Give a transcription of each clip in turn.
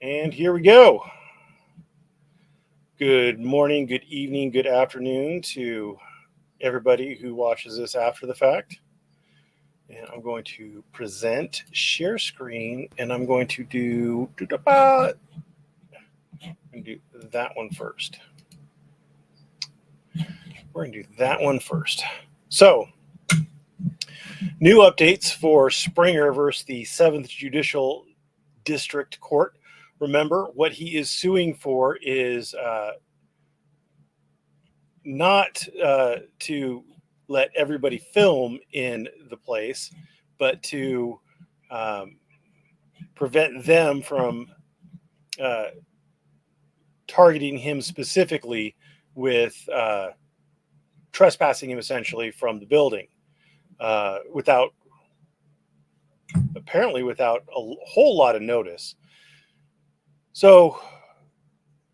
And here we go. Good morning, good evening, good afternoon to everybody who watches this after the fact. And I'm going to present, share screen, and I'm going to do that one first. We're going to do that one first. So, new updates for Springer versus the 7th Judicial District Court. Remember, what he is suing for is not to let everybody film in the place, but to prevent them from targeting him specifically with trespassing him essentially from the building without a whole lot of notice. So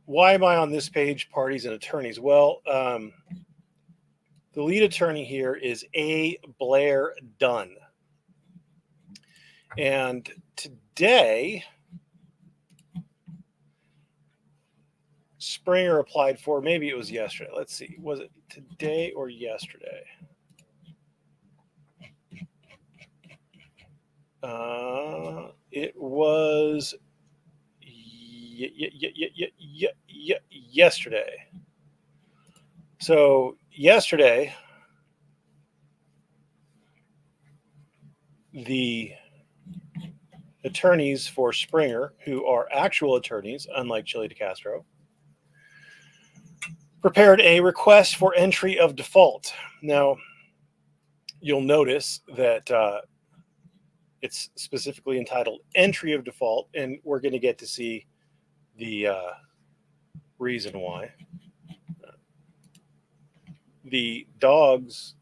why am I on this page, parties and attorneys? Well, the lead attorney here is A. Blair Dunn. And today, Springer applied for, maybe it was yesterday. Let's see. Was it today or yesterday? It was yesterday. So yesterday, the attorneys for Springer, who are actual attorneys, unlike Chili DeCastro, prepared a request for entry of default. Now, you'll notice that it's specifically entitled entry of default, and we're going to get to see the reason why. The dogs,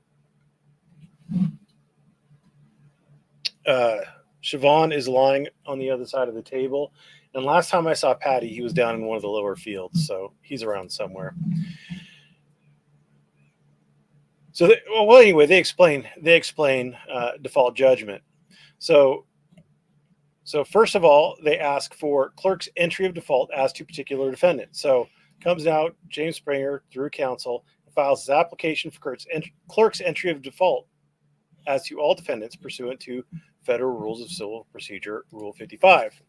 Siobhan is lying on the other side of the table, and last time I saw Patty, he was down in one of the lower fields, so he's around somewhere. So, anyway, they explain default judgment. So first of all, they ask for clerk's entry of default as to particular defendant. So comes out, James Springer, through counsel, files his application for clerk's entry of default as to all defendants pursuant to Federal Rules of Civil Procedure, Rule 55,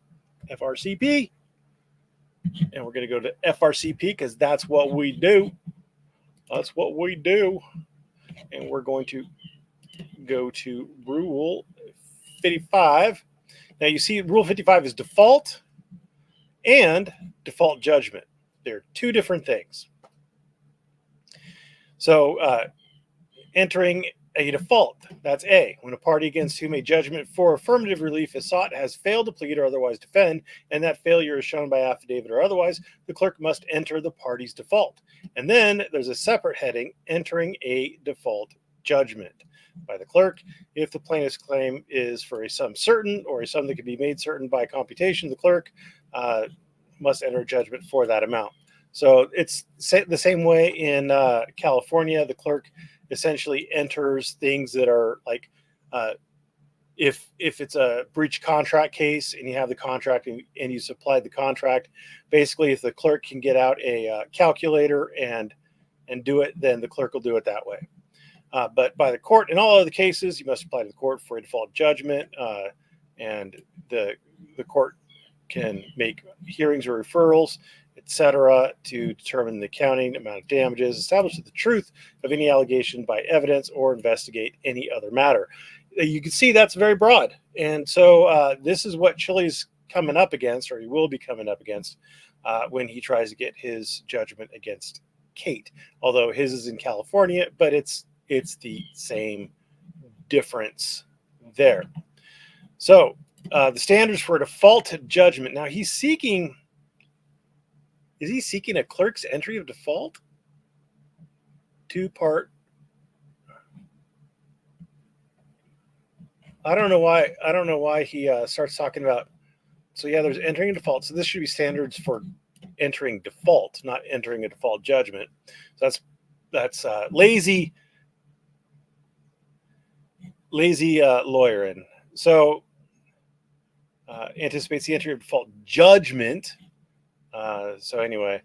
FRCP. And we're going to go to FRCP because that's what we do. That's what we do. And we're going to go to Rule 55. Now you see Rule 55 is default and default judgment. They're two different things. So entering a default, that's A. When a party against whom a judgment for affirmative relief is sought has failed to plead or otherwise defend, and that failure is shown by affidavit or otherwise, the clerk must enter the party's default. And then there's a separate heading, entering a default judgment by the clerk. If the plaintiff's claim is for a sum certain or a sum that can be made certain by computation, the clerk must enter a judgment for that amount. So it's the same way in California. The clerk essentially enters things that are like if it's a breach contract case and you have the contract and you supplied the contract, basically if the clerk can get out a calculator and do it, then the clerk will do it that way. But by the court, in all other cases, you must apply to the court for a default judgment, and the court can make hearings or referrals, etc., to determine the accounting amount of damages, establish the truth of any allegation by evidence, or investigate any other matter. You can see that's very broad. And so this is what Chili's coming up against, or he will be coming up against, when he tries to get his judgment against Kate. Although his is in California, but it's the same difference there. So the standards for a default judgment. Now is he seeking a clerk's entry of default? Two-part. I don't know why he starts talking about. So yeah, there's entering a default. So this should be standards for entering default, not entering a default judgment. So that's lazy lawyering. So anticipates the entry of default judgment. So anyway,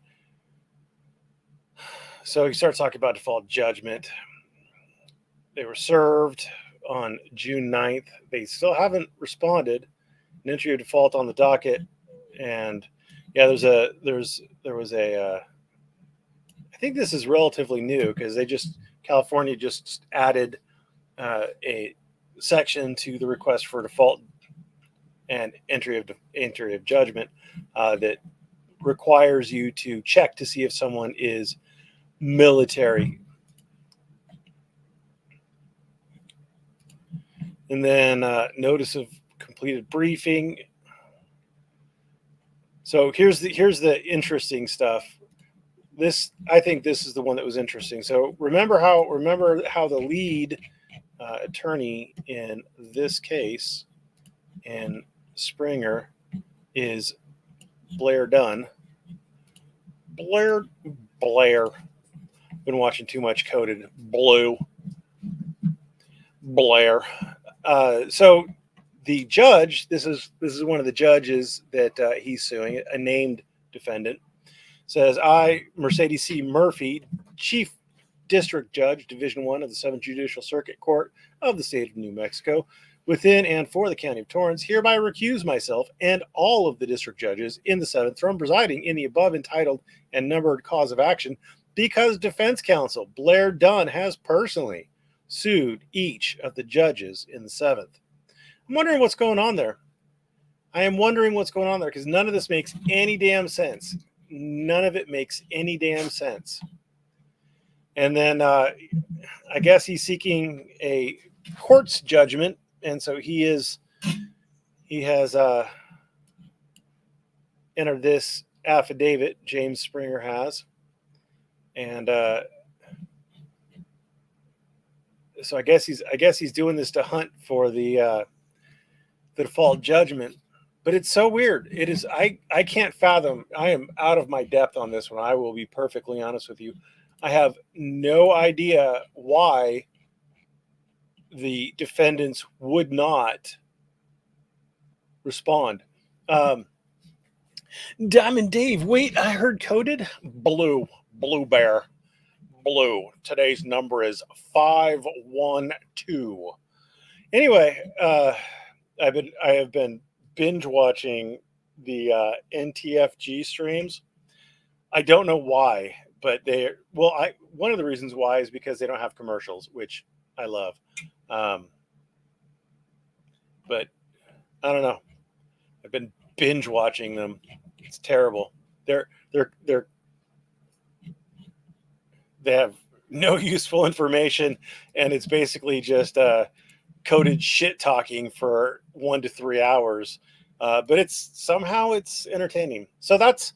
so he starts talking about default judgment. They were served on June 9th. They still haven't responded. An entry of default on the docket, and yeah, there was a. I think this is relatively new because California just added a section to the request for default and entry of judgment that requires you to check to see if someone is military. And then notice of completed briefing. So here's the interesting stuff. I think this is the one that was interesting. So remember how the lead attorney in this case in Springer is Blair Dunn. Blair. Been watching too much Coded. Blair. So the judge, this is one of the judges that he's suing, a named defendant, says, I, Mercedes C. Murphy, Chief District Judge, Division I of the 7th Judicial Circuit Court of the State of New Mexico, within and for the County of Torrance, hereby recuse myself and all of the district judges in the 7th from presiding in the above entitled and numbered cause of action because defense counsel Blair Dunn has personally sued each of the judges in the 7th. I'm wondering what's going on there. I am wondering what's going on there because none of this makes any damn sense. None of it makes any damn sense. And then I guess he's seeking a court's judgment, and so he has entered this affidavit. James Springer has, and so I guess he's doing this to hunt for the default judgment. But it's so weird. It is. I can't fathom. I am out of my depth on this one. I will be perfectly honest with you. I have no idea why the defendants would not respond. Diamond Dave, wait, I heard Coded. Blue Bear. Today's number is 512. Anyway, I have been binge watching the NTFG streams. I don't know why, but one of the reasons why is because they don't have commercials, which I love. But I don't know. I've been binge watching them. It's terrible. They have no useful information, and it's basically just coded shit talking for 1 to 3 hours. But it's entertaining. So that's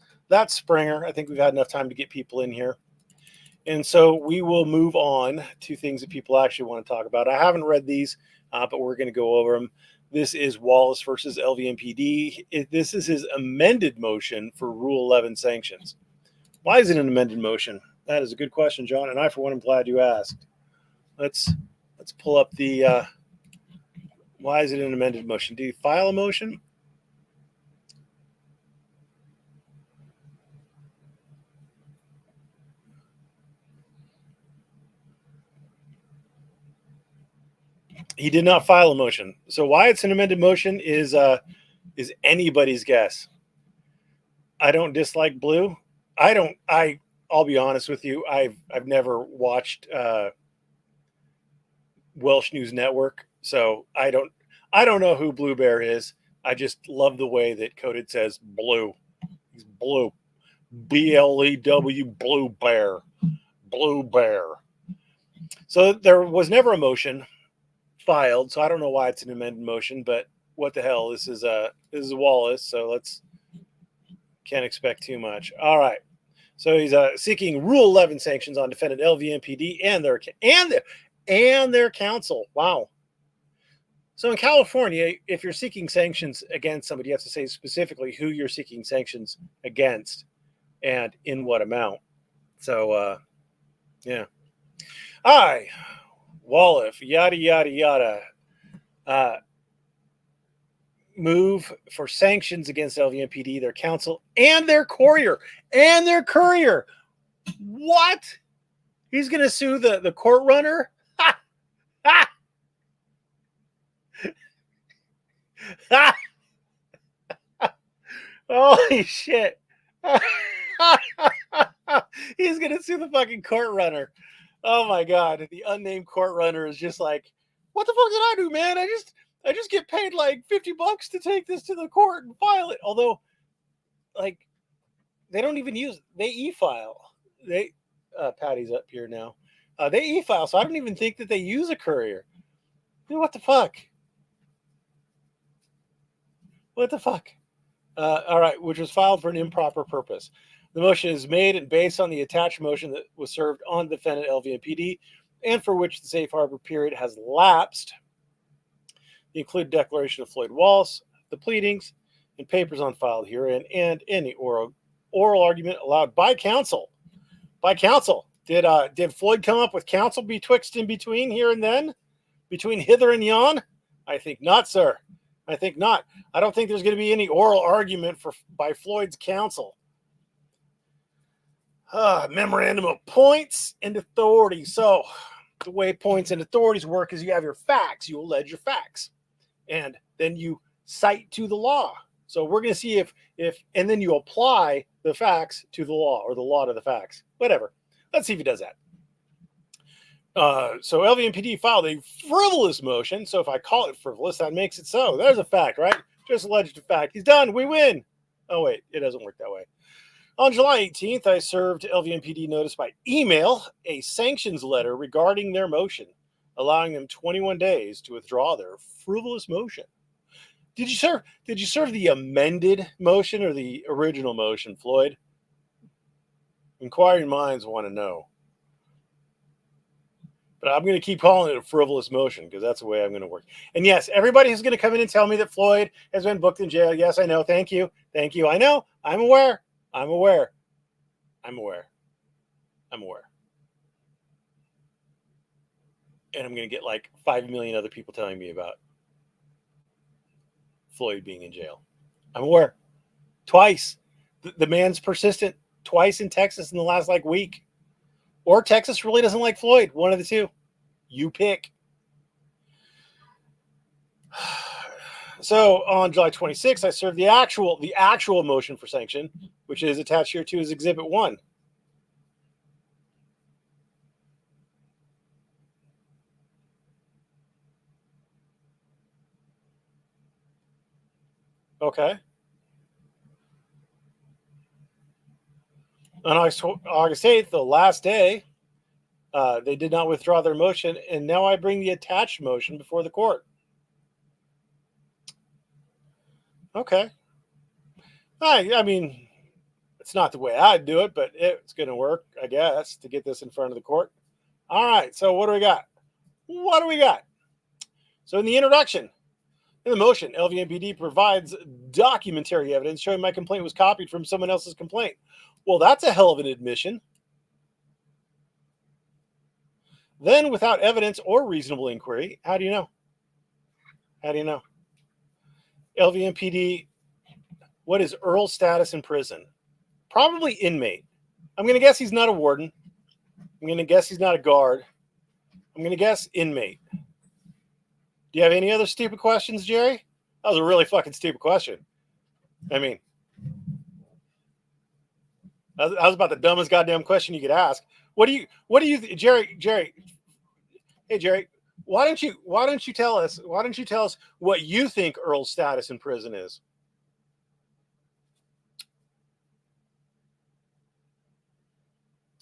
Springer. I think we've had enough time to get people in here. And so we will move on to things that people actually want to talk about. I haven't read these, but we're going to go over them. This is Wallace versus LVMPD. This is his amended motion for Rule 11 sanctions. Why is it an amended motion? That is a good question, John, and I, for one, am glad you asked. Let's pull up the why is it an amended motion? Do you file a motion? He did not file a motion. So why it's an amended motion is anybody's guess. I don't dislike Blue. I'll be honest with you. I've never watched Welsh News Network, so I don't know who Blue Bear is. I just love the way that Coded says Blue. He's Blue. BLEW, Blue Bear. Blue Bear. So there was never a motion filed, so I don't know why it's an amended motion, but what the hell? This is Wallace, so can't expect too much. All right. So he's seeking Rule 11 sanctions on defendant LVMPD and their counsel. Wow. So in California, if you're seeking sanctions against somebody, you have to say specifically who you're seeking sanctions against and in what amount. So, yeah. Hi, Wallace, yada, yada, yada. move for sanctions against LVMPD, their counsel, and their courier. And their courier. What? He's going to sue the court runner? Ha! Ha! Ha! Holy shit. He's going to sue the fucking court runner. Oh my God. The unnamed court runner is just like, what the fuck did I do, man? I just get paid like $50 to take this to the court and file it. Although, like, they don't even they e-file. Patty's up here now. They e-file, so I don't even think that they use a courier. Dude, what the fuck? What the fuck? All right, which was filed for an improper purpose. The motion is made and based on the attached motion that was served on the defendant LVMPD and for which the safe harbor period has lapsed. The included declaration of Floyd Wallace, the pleadings, and papers on file herein, and any oral argument allowed by counsel. By counsel. Did Floyd come up with counsel betwixt in between here and then? Between hither and yon? I think not, sir. I think not. I don't think there's going to be any oral argument by Floyd's counsel. Memorandum of points and authority. So the way points and authorities work is you have your facts. You allege your facts. And then you cite to the law. So we're going to see if and then you apply the facts to the law or the law to the facts. Whatever. Let's see if he does that. So LVMPD filed a frivolous motion. So if I call it frivolous, that makes it so. There's a fact, right? Just alleged a fact. He's done. We win. Oh, wait. It doesn't work that way. On July 18th, I served LVMPD notice by email a sanctions letter regarding their motion, allowing them 21 days to withdraw their frivolous motion. Did you serve the amended motion or the original motion, Floyd? Inquiring minds want to know. But I'm going to keep calling it a frivolous motion because that's the way I'm going to work. And yes, everybody is going to come in and tell me that Floyd has been booked in jail. Yes, I know. Thank you. Thank you. I know. I'm aware. I'm aware. I'm aware. I'm aware. And I'm going to get like 5 million other people telling me about Floyd being in jail. I'm aware. Twice. The man's persistent. Twice in Texas in the last like week. Or Texas really doesn't like Floyd. One of the two. You pick. So on July 26th, I served the actual motion for sanction, which is attached here to as Exhibit 1. Okay. On August 8th, the last day, they did not withdraw their motion, and now I bring the attached motion before the court. Okay. I mean, it's not the way I'd do it, but it's going to work, I guess, to get this in front of the court. All right, so what do we got? What do we got? So in the introduction, in the motion, LVMPD provides documentary evidence showing my complaint was copied from someone else's complaint. Well, that's a hell of an admission. Then, without evidence or reasonable inquiry, how do you know? How do you know? LVMPD, what is Earl's status in prison? Probably inmate. I'm going to guess he's not a warden. I'm going to guess he's not a guard. I'm going to guess inmate. Do you have any other stupid questions, Jerry? That was a really fucking stupid question. I mean, that was about the dumbest goddamn question you could ask. What do you, Jerry, hey, Jerry, why don't you tell us what you think Earl's status in prison is?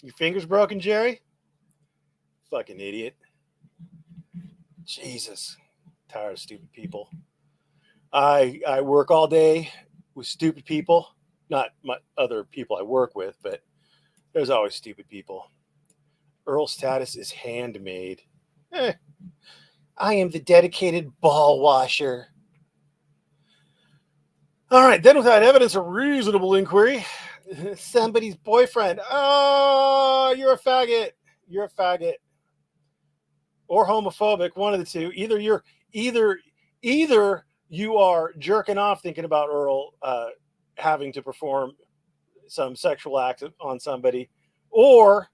Your fingers broken, Jerry? Fucking idiot. Jesus. Tired of stupid people. I work all day with stupid people. Not my other people I work with, but there's always stupid people. Earl's status is handmade. I am the dedicated ball washer. All right, then without evidence or reasonable inquiry, somebody's boyfriend. Oh, you're a faggot. You're a faggot. Or homophobic, one of the two. Either you are jerking off thinking about Earl having to perform some sexual act on somebody, or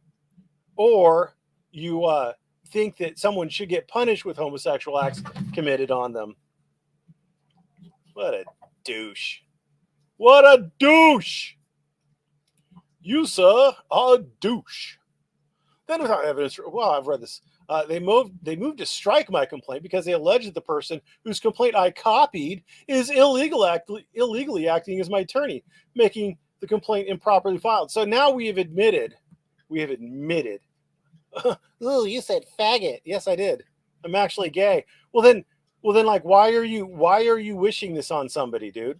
you think that someone should get punished with homosexual acts committed on them. What a douche. What a douche. You, sir, are a douche. Then without evidence, well, I've read this. They moved to strike my complaint because they allege that the person whose complaint I copied is illegally acting as my attorney, making the complaint improperly filed. So now we have admitted. Oh, you said faggot. Yes, I did. I'm actually gay. Well then, like, why are you wishing this on somebody, dude?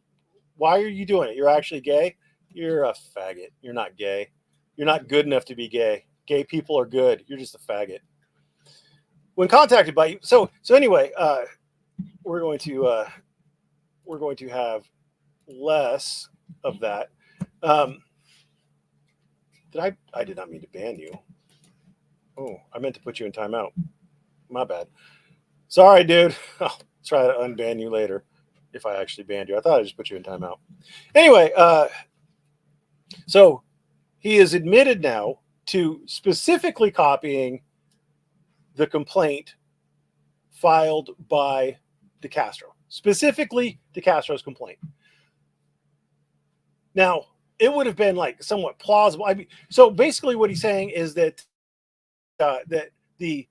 Why are you doing it? You're actually gay? You're a faggot. You're not gay. You're not good enough to be gay. Gay people are good. You're just a faggot. When contacted by you, so anyway, we're going to have less of that. I did not mean to ban you. Oh, I meant to put you in timeout. My bad. Sorry, dude. I'll try to unban you later if I actually banned you. I thought I just put you in timeout. Anyway, so he is admitted now to specifically copying the complaint filed by Decastro. Specifically, Decastro's complaint. Now, it would have been like somewhat plausible. I mean, so basically what he's saying is that that the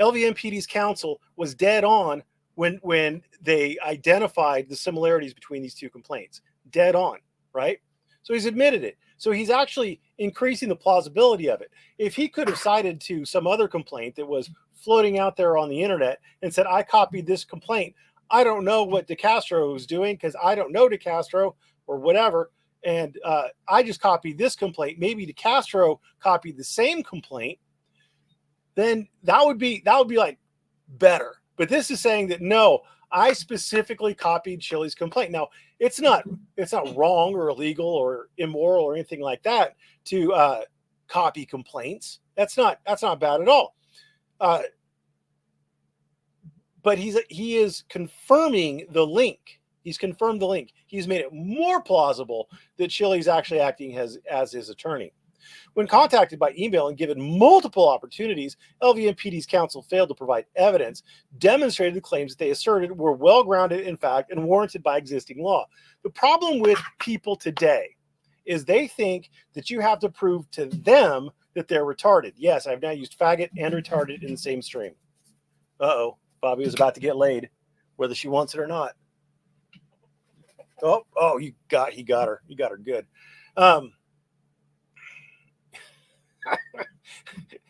LVMPD's counsel was dead on when they identified the similarities between these two complaints. Dead on, right? So he's admitted it. So he's actually increasing the plausibility of it. If he could have cited to some other complaint that was floating out there on the internet and said, I copied this complaint, I don't know what Decastro was doing because I don't know Decastro or whatever, and I just copied this complaint. Maybe Decastro copied the same complaint. Then that would be like better. But this is saying that no, I specifically copied Chili's complaint. Now, it's not wrong or illegal or immoral or anything like that to copy complaints. That's not bad at all. But he is confirming the link. He's confirmed the link. He's made it more plausible that Chili's actually acting as his attorney. When contacted by email and given multiple opportunities, LVMPD's counsel failed to provide evidence demonstrating the claims that they asserted were well-grounded in fact and warranted by existing law. The problem with people today is they think that you have to prove to them that they're retarded. Yes, I've now used faggot and retarded in the same stream. Uh-oh, Bobby was about to get laid, whether she wants it or not. Oh, he got her. You got her good.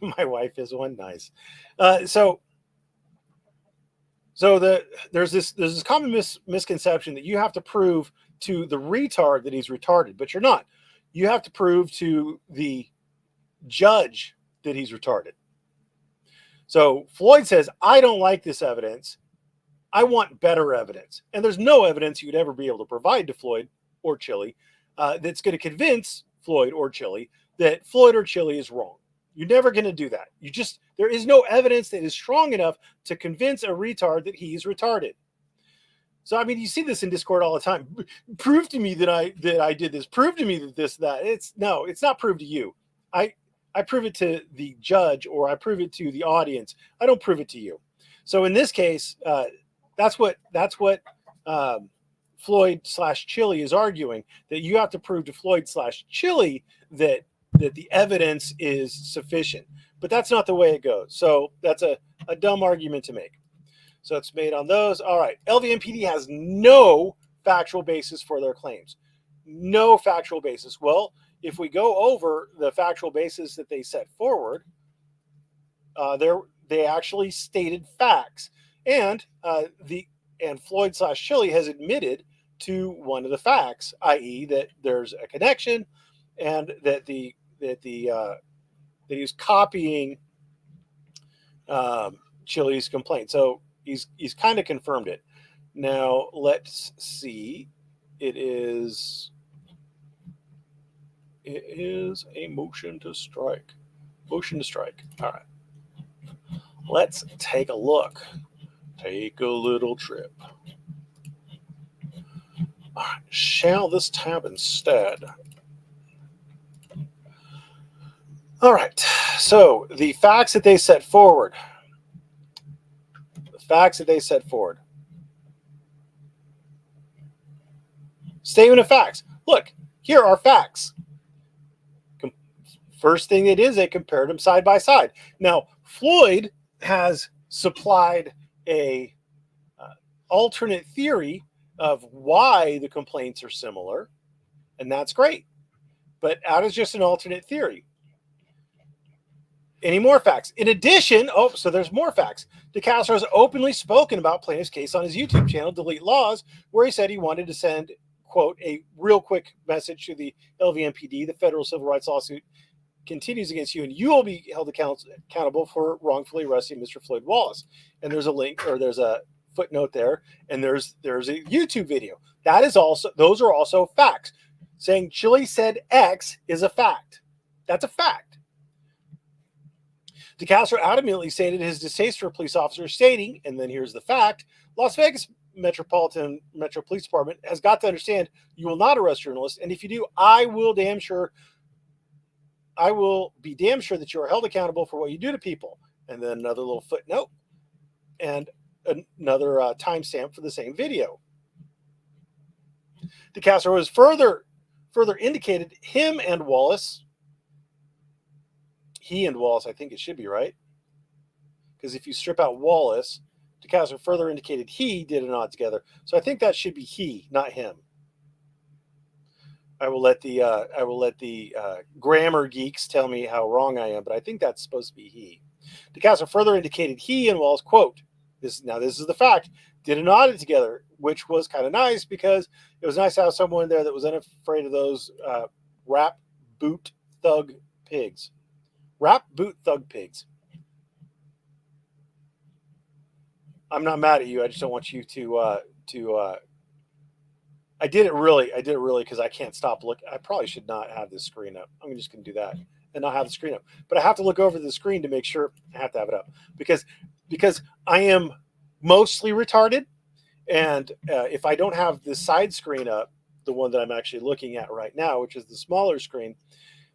My wife is one. Nice. So there's this common misconception that you have to prove to the retard that he's retarded, but you're not. You have to prove to the judge that he's retarded. So Floyd says, I don't like this evidence. I want better evidence. And there's no evidence you'd ever be able to provide to Floyd or Chili that's going to convince Floyd or Chili that Floyd or Chili is wrong. You're never going to do that. There is no evidence that is strong enough to convince a retard that he's retarded. So, I mean, you see this in Discord all the time. Prove to me that I did this. Prove to me that that. It's not proved to you. I prove it to the judge or I prove it to the audience. I don't prove it to you. So in this case, that's what Floyd/Chili is arguing, that you have to prove to Floyd/Chili that the evidence is sufficient. But that's not the way it goes. So that's a dumb argument to make. So it's made on those. All right. LVMPD has no factual basis for their claims. No factual basis. Well, if we go over the factual basis that they set forward, they actually stated facts. And Floyd/Chili has admitted to one of the facts, i.e., that there's a connection, and that that he's copying Chili's complaint. So he's kind of confirmed it. Now let's see. It is a motion to strike. Motion to strike. All right. Let's take a look. Take a little trip. Shall this tab instead? All right. So the facts that they set forward. Statement of facts. Look, here are facts. First thing it is, they compared them side by side. Now, Floyd has supplied a alternate theory of why the complaints are similar, and that's great. But that is just an alternate theory. Any more facts? In addition, so there's more facts. Decastro has openly spoken about plaintiff's case on his YouTube channel, Delete Laws, where he said he wanted to send, quote, a real quick message to the LVMPD, the federal civil rights lawsuit continues against you, and you will be held accountable for wrongfully arresting Mr. Floyd Wallace. And there's a link, or there's a footnote there, and there's a YouTube video. Those are also facts. Saying Chile said X is a fact. That's a fact. Decastro adamantly stated his distaste for police officers, stating, and then here's the fact, Las Vegas Metro Police Department has got to understand you will not arrest journalists, and if you do, I will be damn sure that you are held accountable for what you do to people. And then another little footnote and another timestamp for the same video. Decastro has further indicated he and Wallace, I think it should be right, because if you strip out Wallace, Decastro further indicated he did a nod together. So I think that should be he, not him. I will let the grammar geeks tell me how wrong I am, but I think that's supposed to be he. Decastro further indicated he and Wallace, quote, this is the fact, did an audit together, which was kind of nice because it was nice to have someone there that was unafraid of those rap boot thug pigs. Rap boot thug pigs. I'm not mad at you. I just don't want you to I did it really because I can't stop looking. I probably should not have this screen up. I'm just going to do that and not have the screen up. But I have to look over the screen to make sure I have to have it up because I am mostly retarded. And if I don't have the side screen up, the one that I'm actually looking at right now, which is the smaller screen,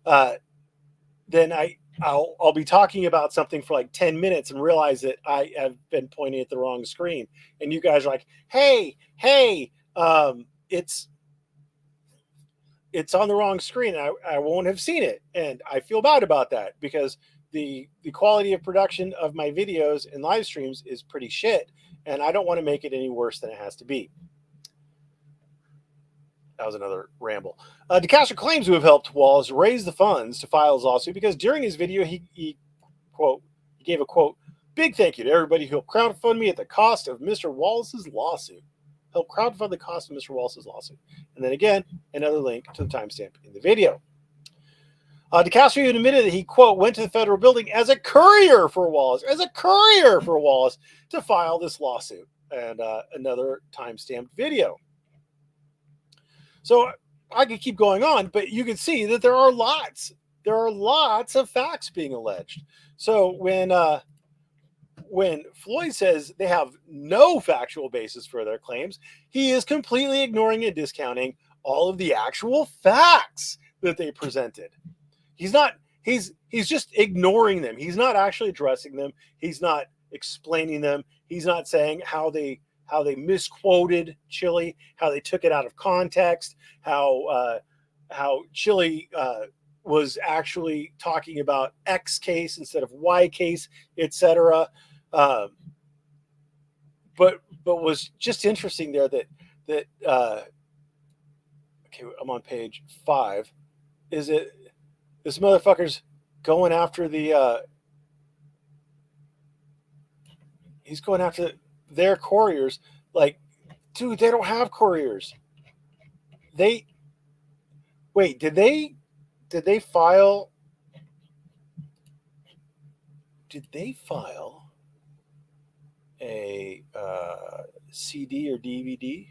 then I'll be talking about something for like 10 minutes and realize that I have been pointing at the wrong screen. And you guys are like, hey, it's on the wrong screen. I won't have seen it. And I feel bad about that because the quality of production of my videos and live streams is pretty shit. And I don't want to make it any worse than it has to be. That was another ramble. Decastro claims to have helped Wallace raise the funds to file his lawsuit because during his video, he gave a quote, big thank you to everybody who helped crowdfund me at the cost of Mr. Wallace's lawsuit. Help crowdfund the cost of Mr. Wallace's lawsuit. And then again, another link to the timestamp in the video. Decastro even admitted that he, quote, went to the federal building as a courier for Wallace, to file this lawsuit. And another timestamped video. So I could keep going on, but you can see that there are lots of facts being alleged. So when Floyd says they have no factual basis for their claims, he is completely ignoring and discounting all of the actual facts that they presented. He's just ignoring them. He's not actually addressing them. He's not explaining them. He's not saying how they misquoted Chile, how they took it out of context, how Chile was actually talking about X case instead of Y case, etc. But was just interesting there that okay, I'm on page 5. Is it this motherfucker's going after he's going after their couriers? Like, dude, they don't have couriers. Did they file a CD or DVD?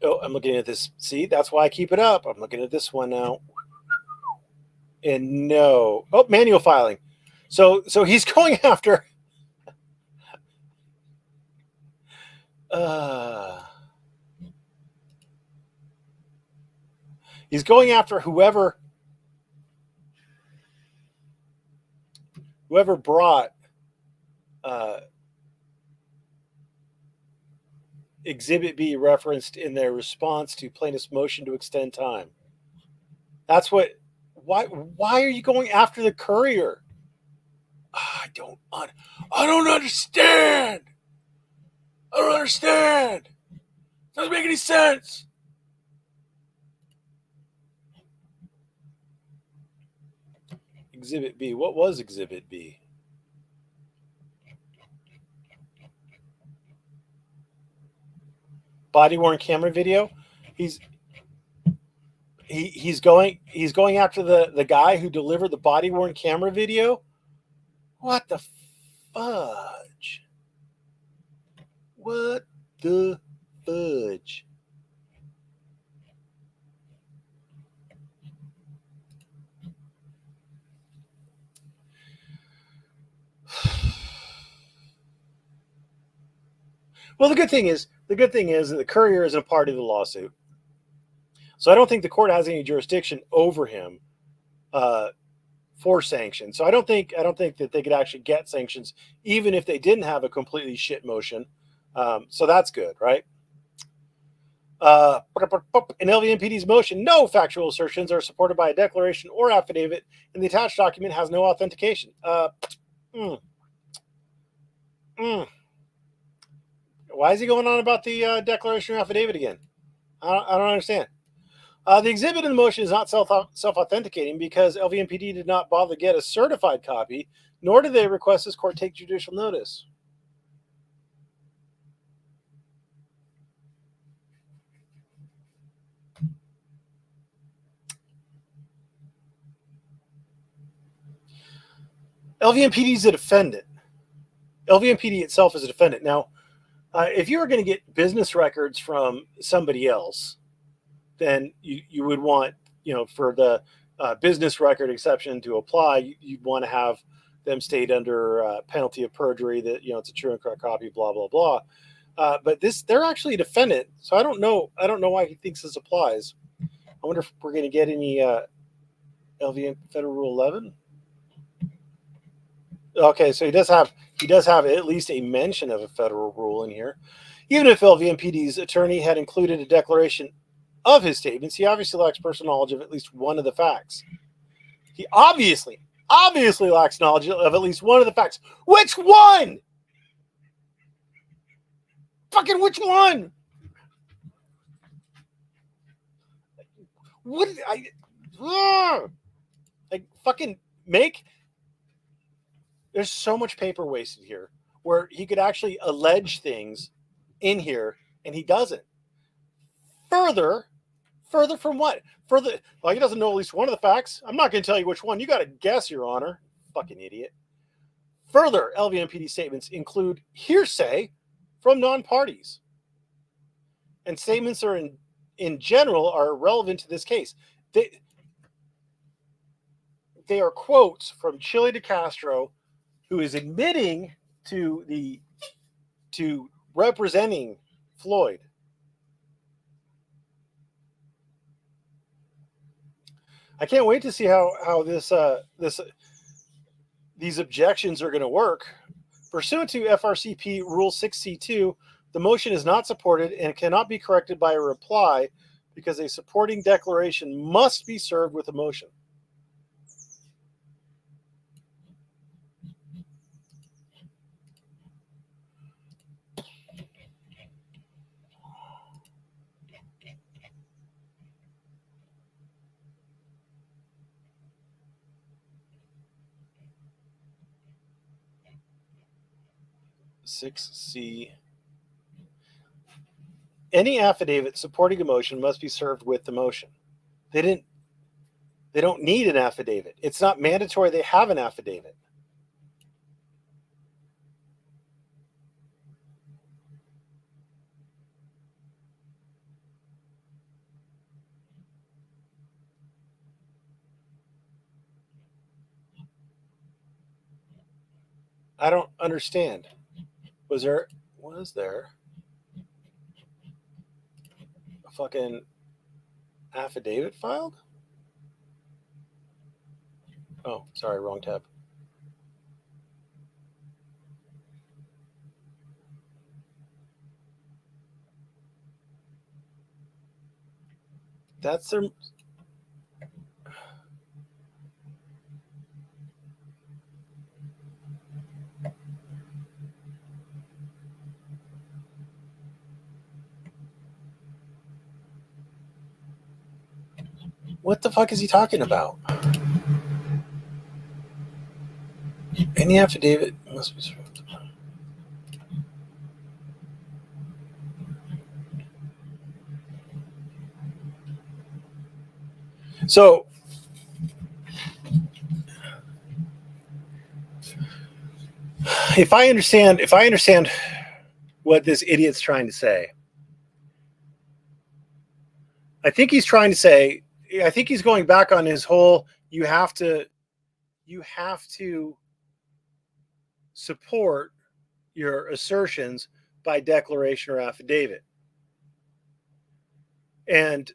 Oh, I'm looking at this. See, that's why I keep it up. I'm looking at this one now. And no. Oh, manual filing. So he's going after He's going after whoever brought Exhibit B referenced in their response to plaintiff's motion to extend time. That's what. Why are you going after the courier? I don't understand. I don't understand. Doesn't make any sense. Exhibit B. What was Exhibit B? Body worn camera video. He's going after the guy who delivered the body worn camera video. What the fudge? What the fudge? Well, the good thing is that the courier isn't a part of the lawsuit, so I don't think the court has any jurisdiction over him for sanctions. So I don't think that they could actually get sanctions, even if they didn't have a completely shit motion. So that's good, right? In LVMPD's motion, no factual assertions are supported by a declaration or affidavit, and the attached document has no authentication. Why is he going on about the declaration or affidavit again? I don't understand. The exhibit in the motion is not self-authenticating because LVMPD did not bother to get a certified copy, nor did they request this court take judicial notice. LVMPD is a defendant. LVMPD itself is a defendant. Now, if you were going to get business records from somebody else, then you would want, for the business record exception to apply, you'd want to have them state under penalty of perjury that it's a true and correct copy, blah blah blah. But they're actually a defendant, so I don't know why he thinks this applies. I wonder if we're going to get any LVM Federal Rule 11. Okay, so he does have at least a mention of a federal rule in here. Even if LVMPD's attorney had included a declaration of his statements, he obviously lacks personal knowledge of at least one of the facts. He obviously lacks knowledge of at least one of the facts. Which one? Fucking which one? What did like fucking make? There's so much paper wasted here where he could actually allege things in here and he doesn't. Further from what? He doesn't know at least one of the facts. I'm not going to tell you which one. You got to guess, Your Honor. Fucking idiot. Further, LVMPD statements include hearsay from non-parties. And statements are in general are relevant to this case. They are quotes from Chile Decastro, who is admitting to representing Floyd. I can't wait to see how these objections are going to work. Pursuant to FRCP Rule 6C2, the motion is not supported and cannot be corrected by a reply because a supporting declaration must be served with a motion. C. Any affidavit supporting a motion must be served with the motion. They don't need an affidavit. It's not mandatory they have an affidavit. I don't understand. Was there? fucking affidavit filed? Oh, sorry, wrong tab. That's their. What the fuck is he talking about? Any affidavit must be. So, if I understand what this idiot's trying to say, I think he's going back on his whole you have to support your assertions by declaration or affidavit. And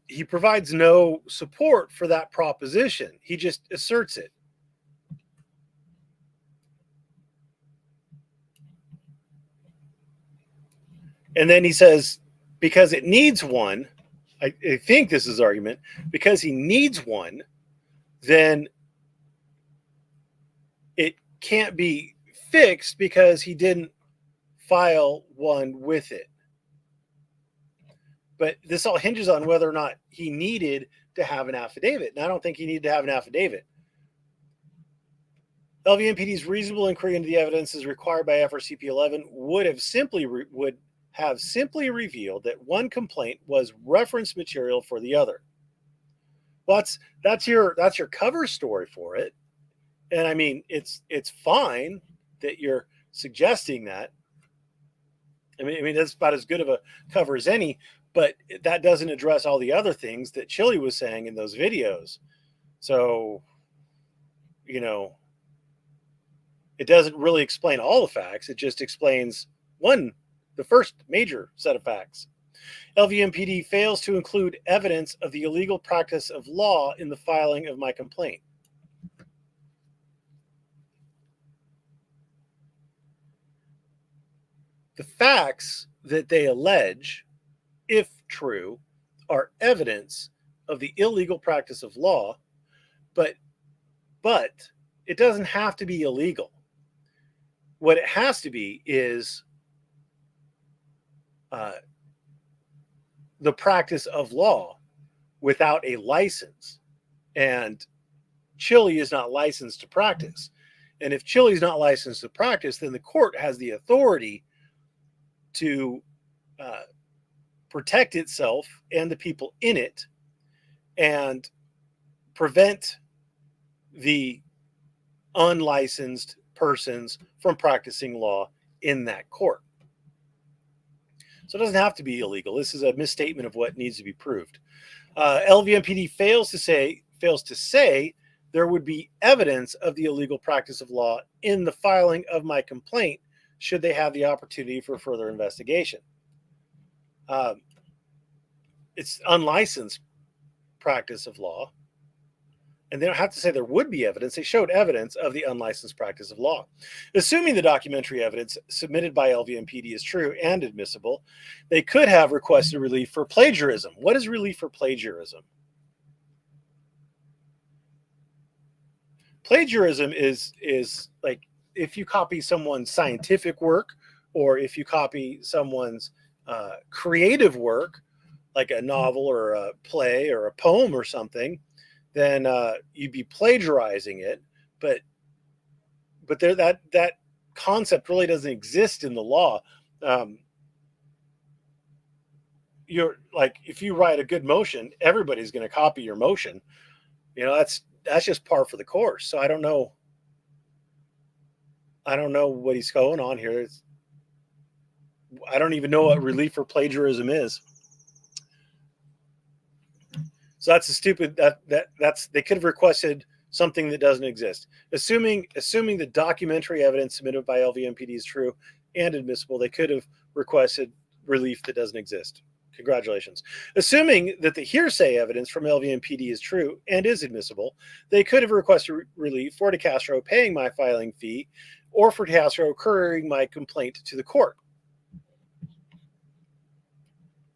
he provides no support for that proposition. He just asserts it. And then he says, because it needs one, I think this is his argument, because he needs one, then it can't be fixed because he didn't file one with it. But this all hinges on whether or not he needed to have an affidavit. And I don't think he needed to have an affidavit. LVMPD's reasonable inquiry into the evidence as required by FRCP 11 would have simply revealed that one complaint was reference material for the other. Well, that's your cover story for it. And I mean, it's fine that you're suggesting that. I mean that's about as good of a cover as any, but that doesn't address all the other things that Chili was saying in those videos. So, it doesn't really explain all the facts. It just explains the first major set of facts. LVMPD fails to include evidence of the illegal practice of law in the filing of my complaint. The facts that they allege, if true, are evidence of the illegal practice of law, but it doesn't have to be illegal. What it has to be is the practice of law without a license. And Chili is not licensed to practice. And if Chili is not licensed to practice, then the court has the authority to protect itself and the people in it and prevent the unlicensed persons from practicing law in that court. So it doesn't have to be illegal. This is a misstatement of what needs to be proved. LVMPD fails to say there would be evidence of the illegal practice of law in the filing of my complaint should they have the opportunity for further investigation. It's unlicensed practice of law. And they don't have to say there would be evidence. They showed evidence of the unlicensed practice of law. Assuming the documentary evidence submitted by LVMPD is true and admissible, they could have requested relief for plagiarism. What is relief for plagiarism? Plagiarism is like if you copy someone's scientific work or if you copy someone's creative work, like a novel or a play or a poem or something, then you'd be plagiarizing it. But there, that concept really doesn't exist in the law. You're like, if you write a good motion, everybody's going to copy your motion. That's just par for the course. So I don't know what he's going on here. I don't even know what relief for plagiarism is. So that's a stupid that's they could have requested something that doesn't exist. Assuming the documentary evidence submitted by LVMPD is true and admissible, they could have requested relief that doesn't exist. Congratulations. Assuming that the hearsay evidence from LVMPD is true and is admissible, they could have requested relief for Decastro paying my filing fee or for Decastro couriering my complaint to the court.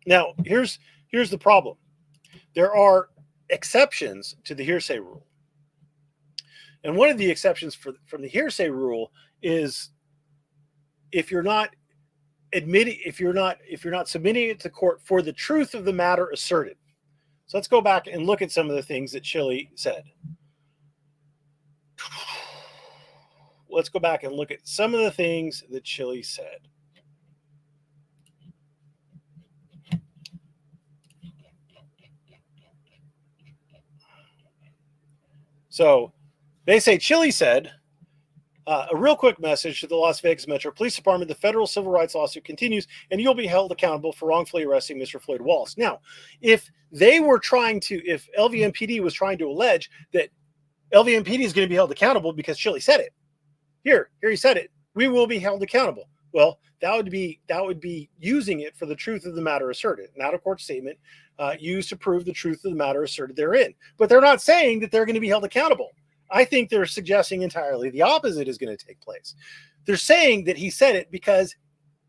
Now, here's the problem. There are exceptions to the hearsay rule. And one of the exceptions from the hearsay rule is if you're not submitting it to court for the truth of the matter asserted. So let's go back and look at some of the things that Chile said. Let's go back and look at some of the things that Chile said. So they say Chile said, a real quick message to the Las Vegas Metro Police Department. The federal civil rights lawsuit continues, and you'll be held accountable for wrongfully arresting Mr. Floyd Wallace. Now, if LVMPD was trying to allege that LVMPD is going to be held accountable because Chile said it, here he said it, we will be held accountable. Well, that would be using it for the truth of the matter asserted, an out-of-court statement used to prove the truth of the matter asserted therein. But they're not saying that they're going to be held accountable. I think they're suggesting entirely the opposite is going to take place. They're saying that he said it because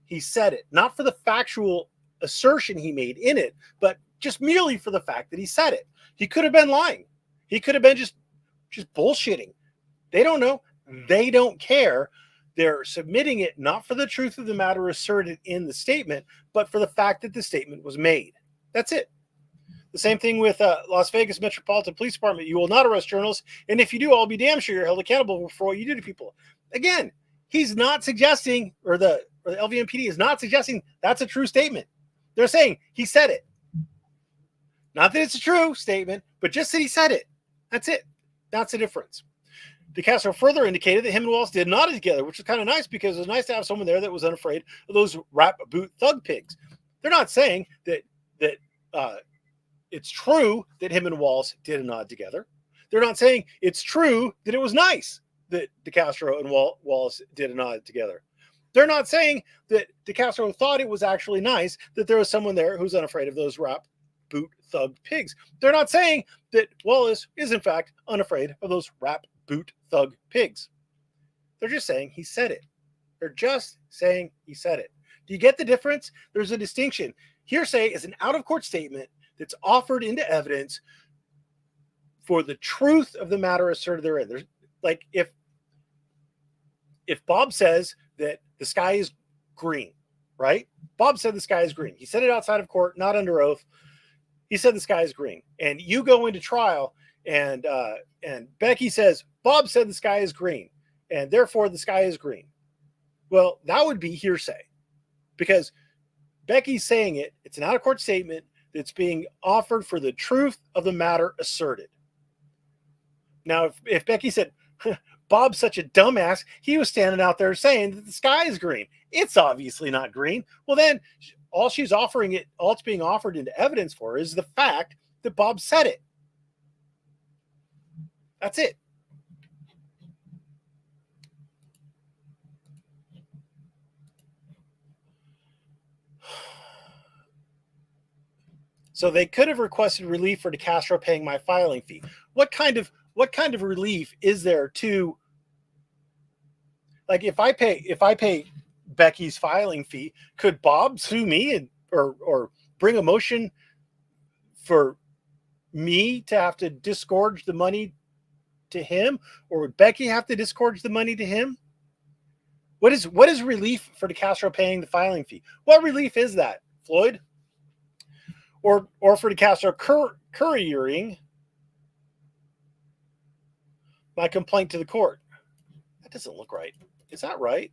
he said it, not for the factual assertion he made in it, but just merely for the fact that he said it. He could have been lying. He could have been just bullshitting. They don't know. They don't care. They're submitting it not for the truth of the matter asserted in the statement, but for the fact that the statement was made. That's it. The same thing with Las Vegas Metropolitan Police Department. You will not arrest journalists, and if you do, I'll be damn sure you're held accountable for what you do to people. Again, he's not suggesting, or the LVMPD is not suggesting that's a true statement. They're saying he said it. Not that it's a true statement, but just that he said it. That's it. That's the difference. Decastro further indicated that him and Wallace did not together, which is kind of nice because it was nice to have someone there that was unafraid of those rap boot thug pigs. They're not saying that it's true that him and Wallace did a nod together. They're not saying it's true that it was nice that Decastro and Wallace did a nod together. They're not saying that Decastro thought it was actually nice that there was someone there who's unafraid of those rap boot thug pigs. They're not saying that Wallace is in fact unafraid of those rap boot thug pigs. They're just saying he said it. They're just saying he said it. Do you get the difference? There's a distinction. Hearsay is an out-of-court statement that's offered into evidence for the truth of the matter asserted therein. There's like if Bob says that the sky is green, right? Bob said the sky is green. He said it outside of court, not under oath. He said the sky is green. And you go into trial and Becky says, Bob said the sky is green, and therefore the sky is green. Well, that would be hearsay because Becky's saying it. It's an out-of-court statement that's being offered for the truth of the matter asserted. Now, if Becky said, Bob's such a dumbass, he was standing out there saying that the sky is green. It's obviously not green. Well, then all it's being offered into evidence for is the fact that Bob said it. That's it. So they could have requested relief for Decastro paying my filing fee. What kind of relief is there to, like, if I pay Becky's filing fee, could Bob sue me or bring a motion for me to have to disgorge the money to him, or would Becky have to disgorge the money to him? What is relief for Decastro paying the filing fee? What relief is that, Floyd? Or for Decastro couriering my complaint to the court? That doesn't look right. Is that right?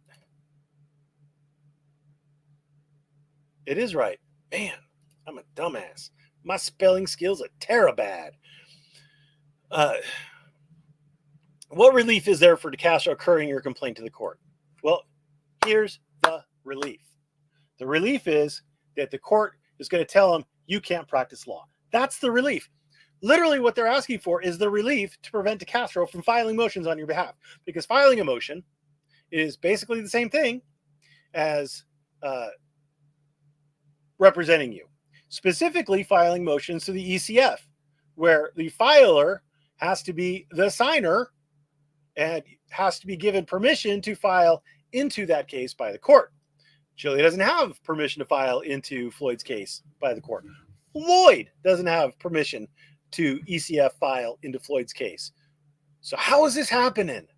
It is right. Man, I'm a dumbass. My spelling skills are terabad. What relief is there for Decastro couriering your complaint to the court? Well, here's the relief. The relief is that the court is going to tell him you can't practice law. That's the relief. Literally what they're asking for is the relief to prevent Decastro from filing motions on your behalf. Because filing a motion is basically the same thing as representing you, specifically filing motions to the ECF, where the filer has to be the signer and has to be given permission to file into that case by the court. Chile doesn't have permission to file into Floyd's case by the court. Floyd doesn't have permission to ECF file into Floyd's case. So how is this happening?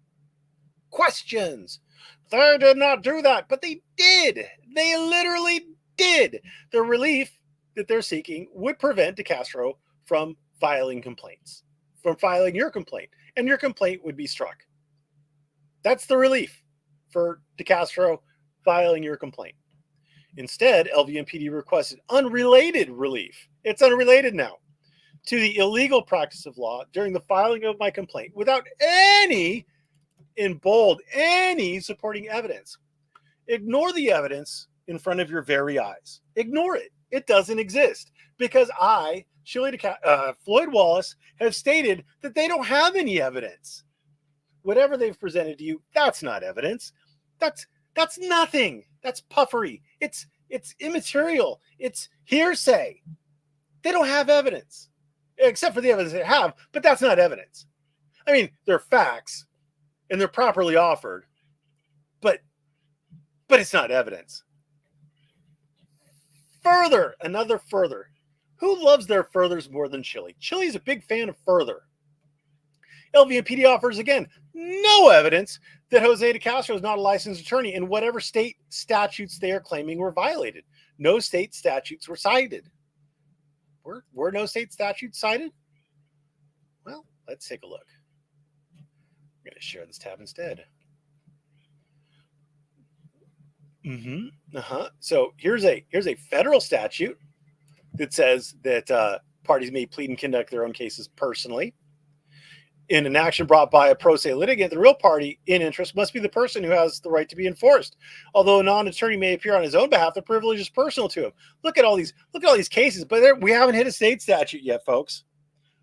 Questions. They did not do that, but they did. They literally did. The relief that they're seeking would prevent Decastro from filing complaints, from filing your complaint, and your complaint would be struck. That's the relief for Decastro filing your complaint. Instead, LVMPD requested unrelated relief. It's unrelated now to the illegal practice of law during the filing of my complaint without any, in bold, any supporting evidence. Ignore the evidence in front of your very eyes. Ignore it. It doesn't exist because I, Floyd Wallace, have stated that they don't have any evidence. Whatever they've presented to you, that's not evidence. That's nothing. That's puffery. It's immaterial. It's hearsay. They don't have evidence, except for the evidence they have, but that's not evidence. I mean, they're facts and they're properly offered, but it's not evidence. Further. Who loves their furthers more than Chile? Chile's a big fan of further. LVMPD offers, again, no evidence that Jose Decastro is not a licensed attorney in whatever state statutes they are claiming were violated. No state statutes were cited. Were no state statutes cited? Well, let's take a look. I'm going to share this tab instead. So here's a federal statute that says that parties may plead and conduct their own cases personally. In an action brought by a pro se litigant, the real party in interest must be the person who has the right to be enforced. Although a non-attorney may appear on his own behalf, the privilege is personal to him. Look at all these cases, but we haven't hit a state statute yet, folks.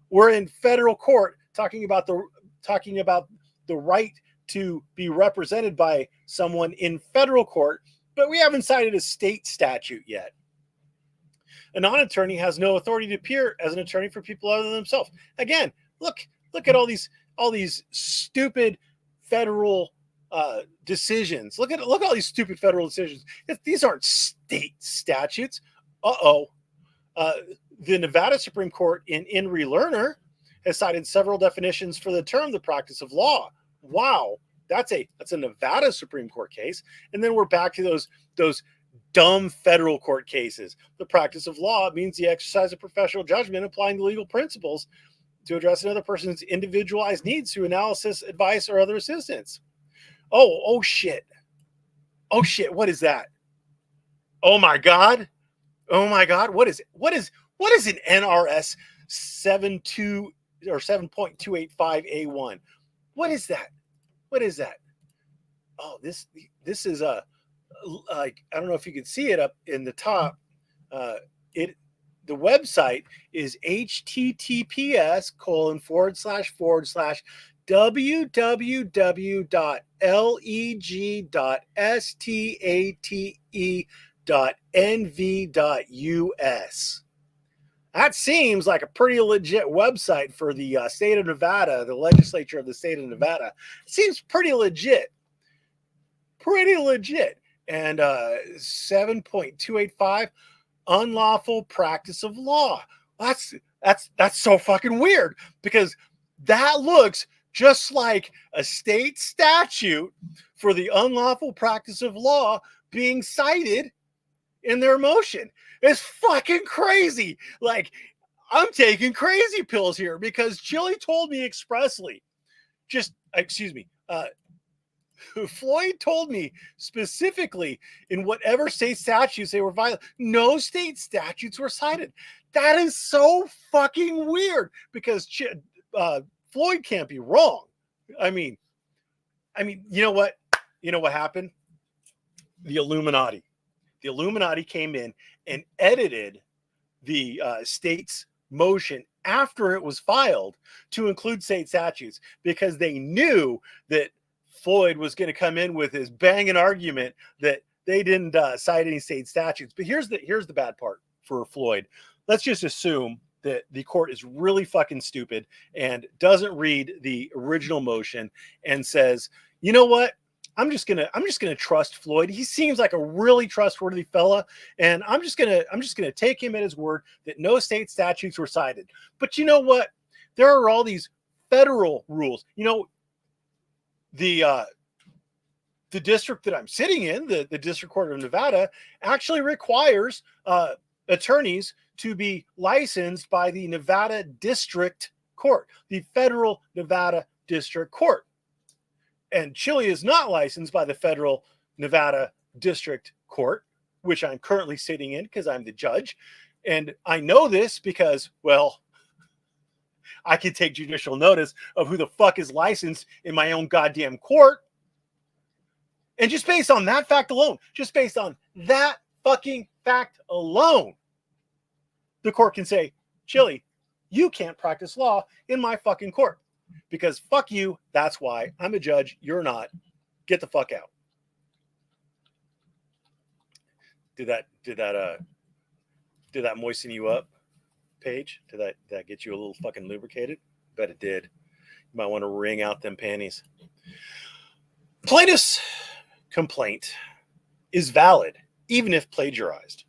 We're in federal court talking about the right to be represented by someone in federal court, but we haven't cited a state statute yet. A non-attorney has no authority to appear as an attorney for people other than themselves. Again, look at all these stupid federal decisions. Look at all these stupid federal decisions. These aren't state statutes. The Nevada Supreme Court in Re Lerner has cited several definitions for the term the practice of law. Wow, that's a Nevada Supreme Court case. And then we're back to those dumb federal court cases. The practice of law means the exercise of professional judgment applying the legal principles to address another person's individualized needs through analysis, advice, or other assistance. Oh shit. What is that? Oh my God. What is an NRS 7.2 or 7.285A1? What is that? Oh, this is like, I don't know if you can see it up in the top. The website is https://www.legstate.nv.us. That seems like a pretty legit website for the state of Nevada, the legislature of the state of Nevada. It seems pretty legit. And 7.285, unlawful practice of law. That's so fucking weird, because that looks just like a state statute for the unlawful practice of law being cited in their motion. It's fucking crazy. Like, I'm taking crazy pills here because Chile told me expressly, Floyd told me specifically in whatever state statutes they were violating, no state statutes were cited. That is so fucking weird, because Floyd can't be wrong. I mean, you know what happened? The Illuminati came in and edited the state's motion after it was filed to include state statutes, because they knew that Floyd was going to come in with his banging argument that cite any state statutes. But here's the bad part for Floyd. Let's just assume that the court is really fucking stupid and doesn't read the original motion and says, you know what? I'm just gonna trust Floyd. He seems like a really trustworthy fella, and I'm just gonna take him at his word that no state statutes were cited. But you know what? There are all these federal rules. You know, the district that I'm sitting in, the District Court of Nevada, actually requires attorneys to be licensed by the Nevada District Court, the federal Nevada District Court. And Chile is not licensed by the federal Nevada District Court, which I'm currently sitting in because I'm the judge. And I know this because, well, I can take judicial notice of who the fuck is licensed in my own goddamn court. And just based on that fact alone, just based on that fucking fact alone, the court can say, Chile, you can't practice law in my fucking court. Because fuck you, that's why I'm a judge, you're not. Get the fuck out. Did that moisten you up, Paige? Did that get you a little fucking lubricated? Bet it did. You might want to wring out them panties. Plaintiff's complaint is valid, even if plagiarized.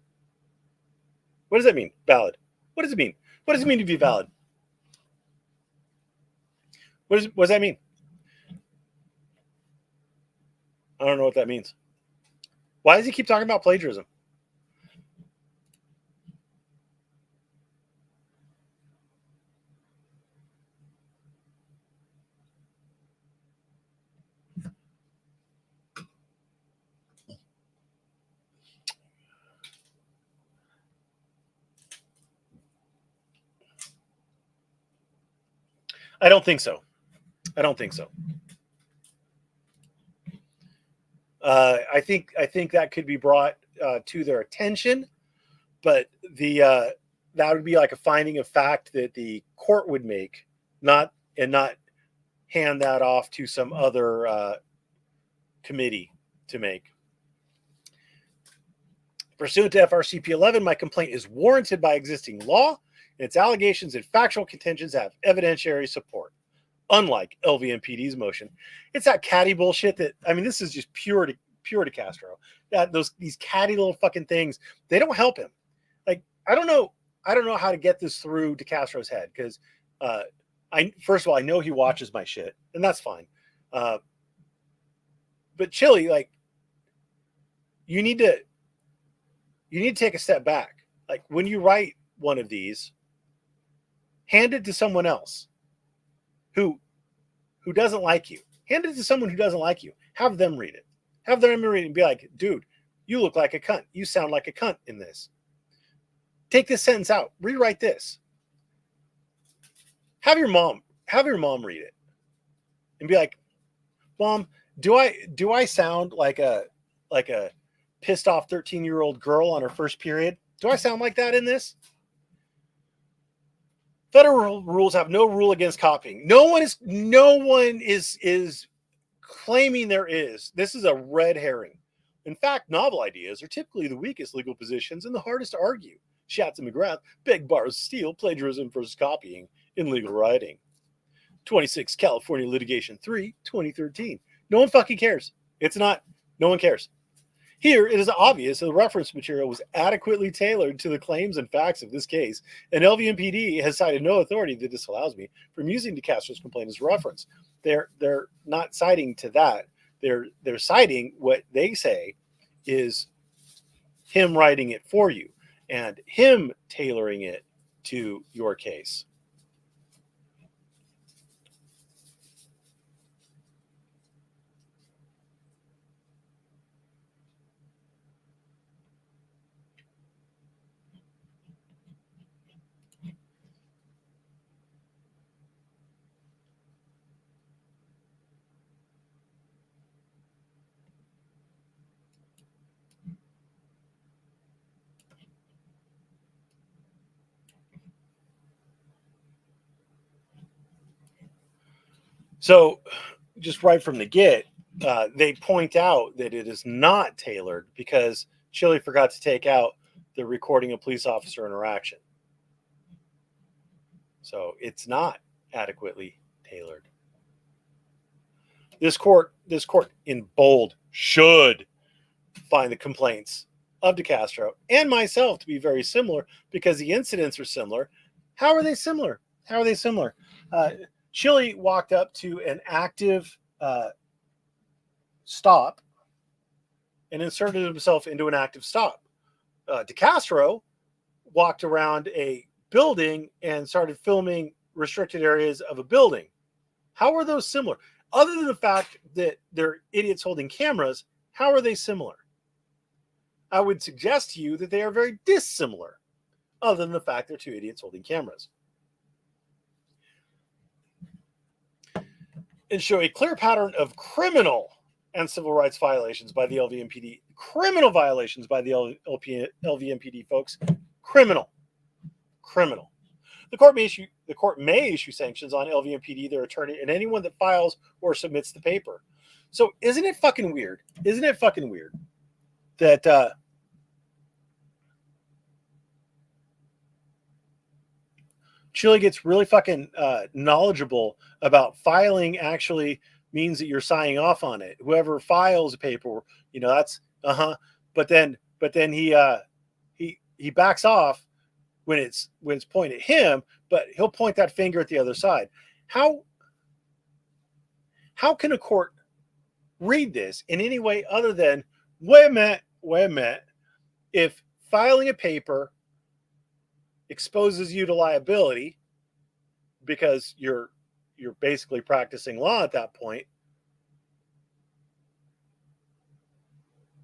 What does that mean? Valid. What does it mean? What does it mean to be valid? What does that mean? I don't know what that means. Why does he keep talking about plagiarism? I don't think so. I think that could be brought to their attention, but that would be like a finding of fact that the court would make, not hand that off to some other committee to make. Pursuant to FRCP 11, my complaint is warranted by existing law, and its allegations and factual contentions have evidentiary support. Unlike LVMPD's motion, it's that catty bullshit that, I mean, this is just pure Decastro. These catty little fucking things, they don't help him. Like, I don't know how to get this through Decastro's head, because first of all, I know he watches my shit, and that's fine. But Chili, like, you need to take a step back. Like, when you write one of these, hand it to someone else who doesn't like you. Hand it to someone who doesn't like you. Have them read it. Have them read it and be like, dude, you look like a cunt. You sound like a cunt in this. Take this sentence out. Rewrite this. Have your mom read it and be like, Mom, do I sound like a pissed off 13-year-old girl on her first period? Do I sound like that in this? Federal rules have no rule against copying. No one is claiming there is. This is a red herring. In fact, novel ideas are typically the weakest legal positions and the hardest to argue. Schatz and McGrath, beg, borrow, steal, plagiarism versus copying in legal writing. 26 California Litigation 3, 2013. No one fucking cares. It's not. No one cares. Here, it is obvious that the reference material was adequately tailored to the claims and facts of this case, and LVMPD has cited no authority that disallows me from using Decastro's complaint as reference. They're not citing to that. They're citing what they say is him writing it for you and him tailoring it to your case. So, just right from the get, they point out that it is not tailored because Chile forgot to take out the recording of police officer interaction. So it's not adequately tailored. This court in bold should find the complaints of Decastro and myself to be very similar because the incidents are similar. How are they similar? Chile walked up to an active stop and inserted himself into an active stop. Decastro walked around a building and started filming restricted areas of a building. How are those similar? Other than the fact that they're idiots holding cameras, how are they similar? I would suggest to you that they are very dissimilar, other than the fact they're two idiots holding cameras. And show a clear pattern of criminal and civil rights violations by the LVMPD. Criminal violations by the LVMPD, folks. Criminal. The court may issue sanctions on LVMPD, their attorney, and anyone that files or submits the paper. So isn't it fucking weird? That Chile gets really fucking knowledgeable about filing actually means that you're signing off on it. Whoever files a paper, that's But then he backs off when it's pointed at him, but he'll point that finger at the other side. How can a court read this in any way other than wait a minute? If filing a paper exposes you to liability because you're basically practicing law at that point,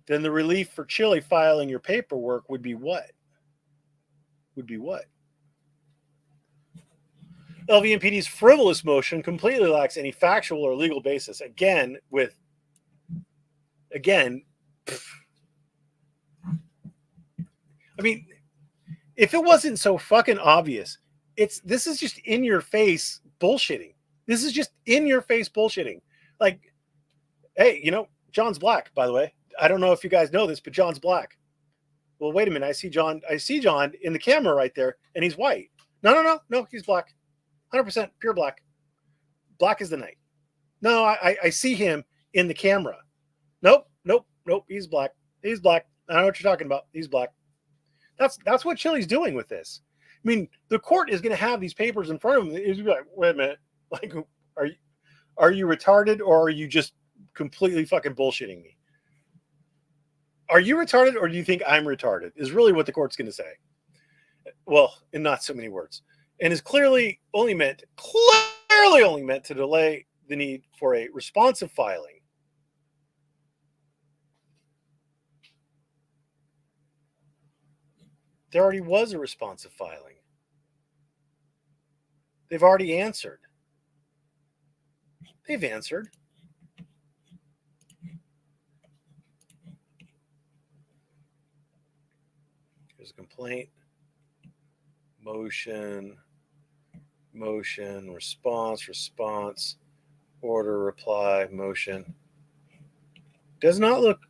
then the relief for Chile filing your paperwork would be what? LVMPD's frivolous motion completely lacks any factual or legal basis. Again, I mean, if it wasn't so fucking obvious, this is just in your face bullshitting. Like, hey, John's black, by the way. I don't know if you guys know this, but John's black. Well, wait a minute. I see John in the camera right there, and he's white. No, he's black. 100% pure black. Black as the night. No, I see him in the camera. Nope. He's black. I don't know what you're talking about. He's black. That's what Chile's doing with this. I mean, the court is going to have these papers in front of them. It's going to be like, wait a minute. Like, are you retarded or are you just completely fucking bullshitting me? Are you retarded or do you think I'm retarded? Is really what the court's going to say. Well, in not so many words. And is clearly only meant to delay the need for a responsive filing. There already was a responsive filing. They've already answered. They've answered. Here's a complaint. Motion, response, order, reply, motion. Does not look,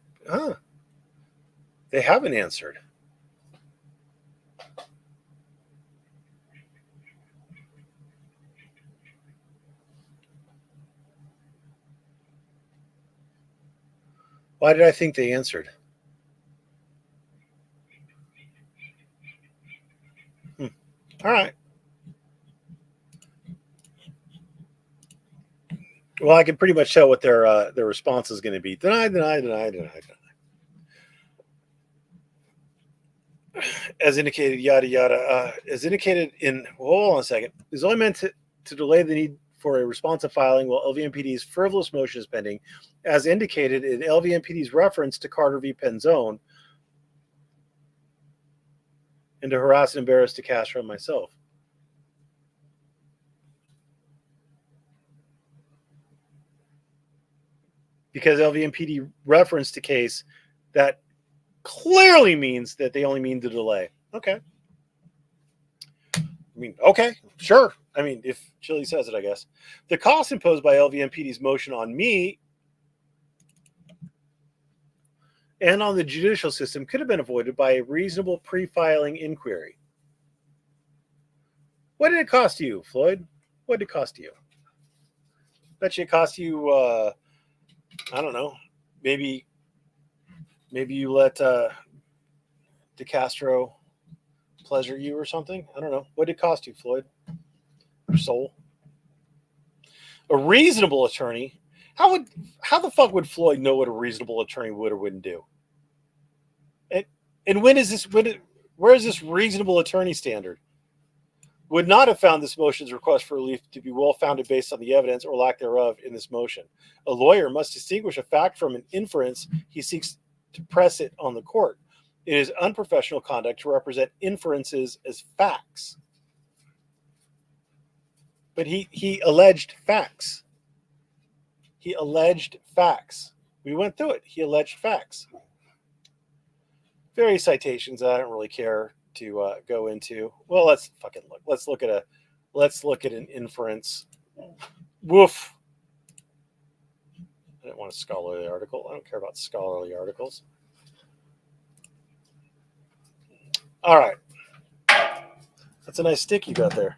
they haven't answered. Why did I think they answered? All right. Well, I can pretty much tell what their response is going to be. Deny. As indicated, yada yada. As indicated in, hold on a second, is only meant to delay the need for a responsive filing while LVMPD's frivolous motion is pending, as indicated in LVMPD's reference to Carter v. Penzone, and to harass and embarrass Decastro and myself. Because LVMPD referenced a case that clearly means that they only mean to delay. Okay. I mean, okay, sure. I mean, if Chile says it, I guess. The cost imposed by LVMPD's motion on me and on the judicial system could have been avoided by a reasonable pre-filing inquiry. What did it cost you, Floyd? What did it cost you? Bet you it cost you, I don't know, maybe you let Decastro pleasure you or something. I don't know. What did it cost you, Floyd? Your soul? A reasonable attorney? How the fuck would Floyd know what a reasonable attorney would or wouldn't do? And where is this reasonable attorney standard? Would not have found this motion's request for relief to be well-founded based on the evidence or lack thereof in this motion. A lawyer must distinguish a fact from an inference he seeks to press it on the court. It is unprofessional conduct to represent inferences as facts. But he alleged facts. He alleged facts. We went through it. He alleged facts. Various citations that I don't really care to go into. Well, let's fucking look. Let's look at an inference. Woof. I didn't want a scholarly article. I don't care about scholarly articles. All right. That's a nice stick you got there.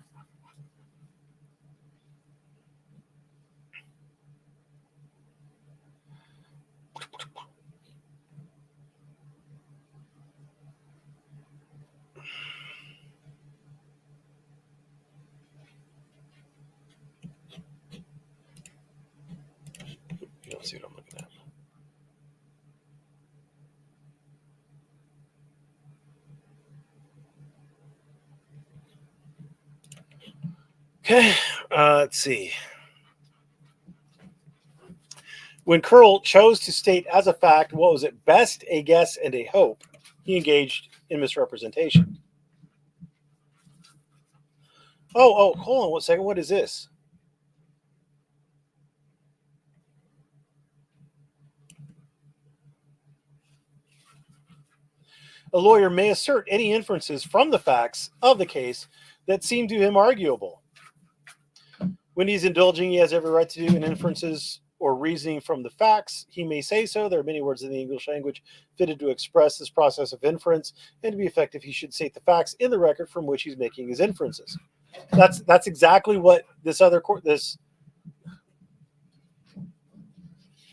You don't see what I'm looking at. Okay, let's see. When Curl chose to state as a fact what was at best a guess and a hope, he engaged in misrepresentation. Oh, hold on one second. What is this? A lawyer may assert any inferences from the facts of the case that seem to him arguable. When he's indulging, he has every right to do in inferences or reasoning from the facts. He may say so. There are many words in the English language fitted to express this process of inference, and to be effective, he should state the facts in the record from which he's making his inferences. That's exactly what this other court. This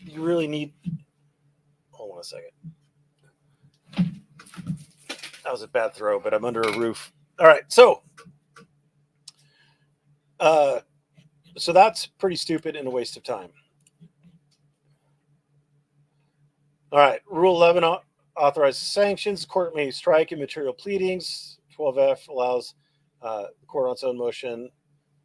you really need. Hold on a second. That was a bad throw, but I'm under a roof. All right, so that's pretty stupid and a waste of time. All right, Rule 11 authorizes sanctions. The court may strike immaterial pleadings. 12F allows the court on its own motion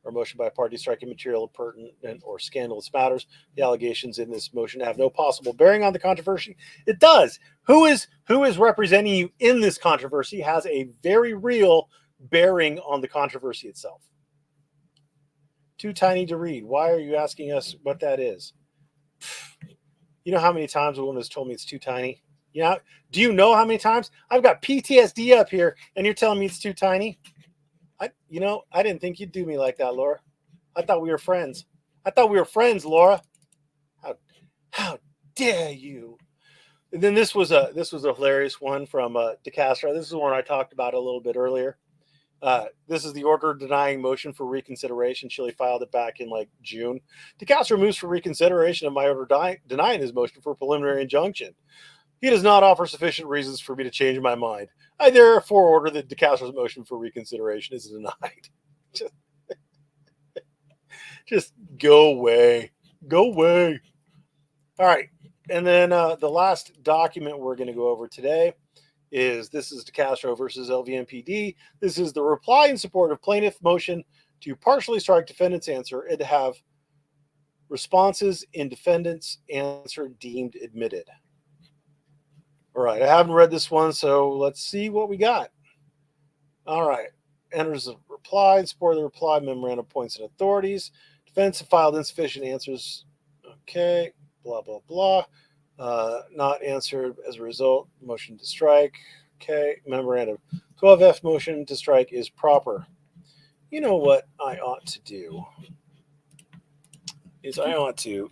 or motion by a party striking material, pertinent, or scandalous matters. The allegations in this motion have no possible bearing on the controversy. It does. Who is representing you in this controversy has a very real bearing on the controversy itself. Too tiny to read. Why are you asking us what that is? You know how many times a woman has told me it's too tiny? You know, do you know how many times? I've got PTSD up here, and you're telling me it's too tiny? I didn't think you'd do me like that, Laura. I thought we were friends. Laura. How dare you? And then this was a hilarious one from Decastro. This is one I talked about a little bit earlier. This is the order denying motion for reconsideration. Chile filed it back in like June. Decastro moves for reconsideration of my order denying his motion for preliminary injunction. He does not offer sufficient reasons for me to change my mind. I therefore order that Decastro's motion for reconsideration is denied. Just go away. Go away. All right. And then the last document we're going to go over today is Decastro versus LVMPD. This is the reply in support of plaintiff motion to partially strike defendant's answer and to have responses in defendant's answer deemed admitted. All right, I haven't read this one, so let's see what we got. All right, enters a reply in support of the reply, memorandum points and authorities. Defense filed insufficient answers. Okay, blah, blah, blah. Not answered as a result. Motion to strike. Okay, memorandum. 12F motion to strike is proper. You know what I ought to do is I ought to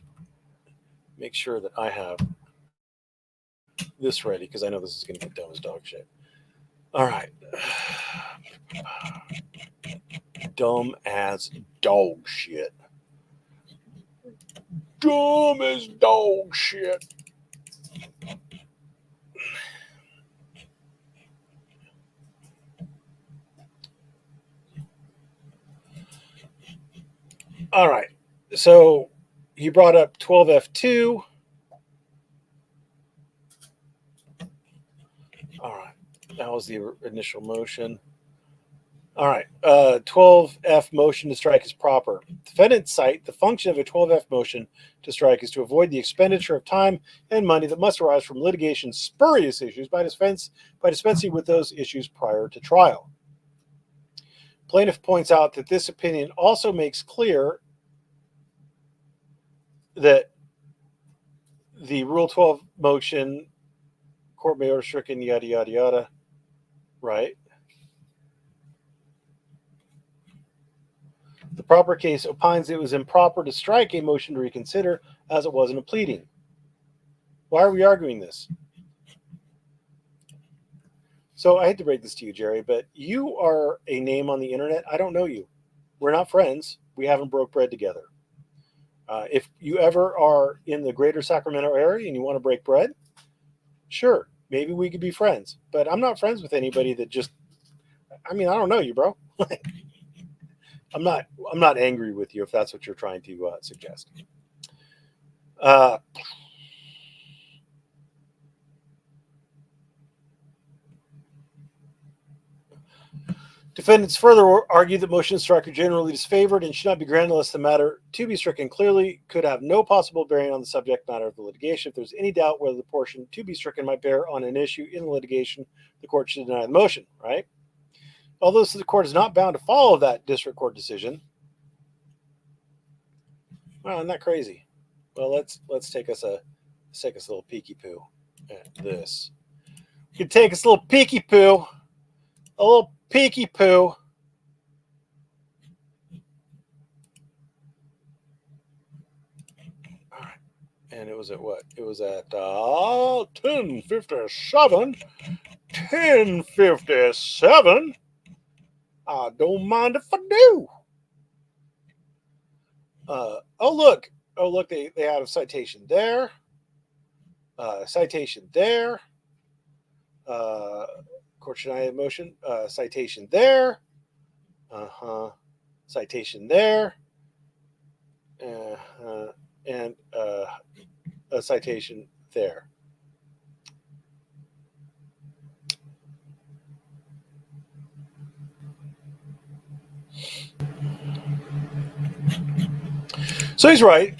make sure that I have this ready because I know this is going to get dumb as dog shit. All right. Dumb as dog shit. Dumb as dog shit. All right. So he brought up 12F2. All right. That was the initial motion. All right. 12F motion to strike is proper. Defendants cite the function of a 12F motion to strike is to avoid the expenditure of time and money that must arise from litigation's spurious issues by dispensing with those issues prior to trial. Plaintiff points out that this opinion also makes clear that the Rule 12 motion, court may order stricken, yada, yada, yada, right? The proper case opines it was improper to strike a motion to reconsider as it wasn't a pleading. Why are we arguing this? So I hate to break this to you, Jerry, but you are a name on the internet. I don't know you. We're not friends. We haven't broke bread together. If you ever are in the greater Sacramento area and you want to break bread, sure, maybe we could be friends. But I'm not friends with anybody that just, I mean, I don't know you, bro. I'm not angry with you if that's what you're trying to suggest. Defendants further argue that motion to strike are generally disfavored and should not be granted unless the matter to be stricken clearly could have no possible bearing on the subject matter of the litigation. If there's any doubt whether the portion to be stricken might bear on an issue in the litigation, the court should deny the motion, right? Although the court is not bound to follow that district court decision. Well, isn't that crazy? Well, let's take us a little peeky poo at this. We can take us a little peeky poo. A little peeky poo. All right. And it was at what? It was at 10:57. 10:57. I don't mind if I do. Oh, look. They had a citation there. Citation there. Court should deny motion. Citation there. Citation there. And a citation there. So he's right.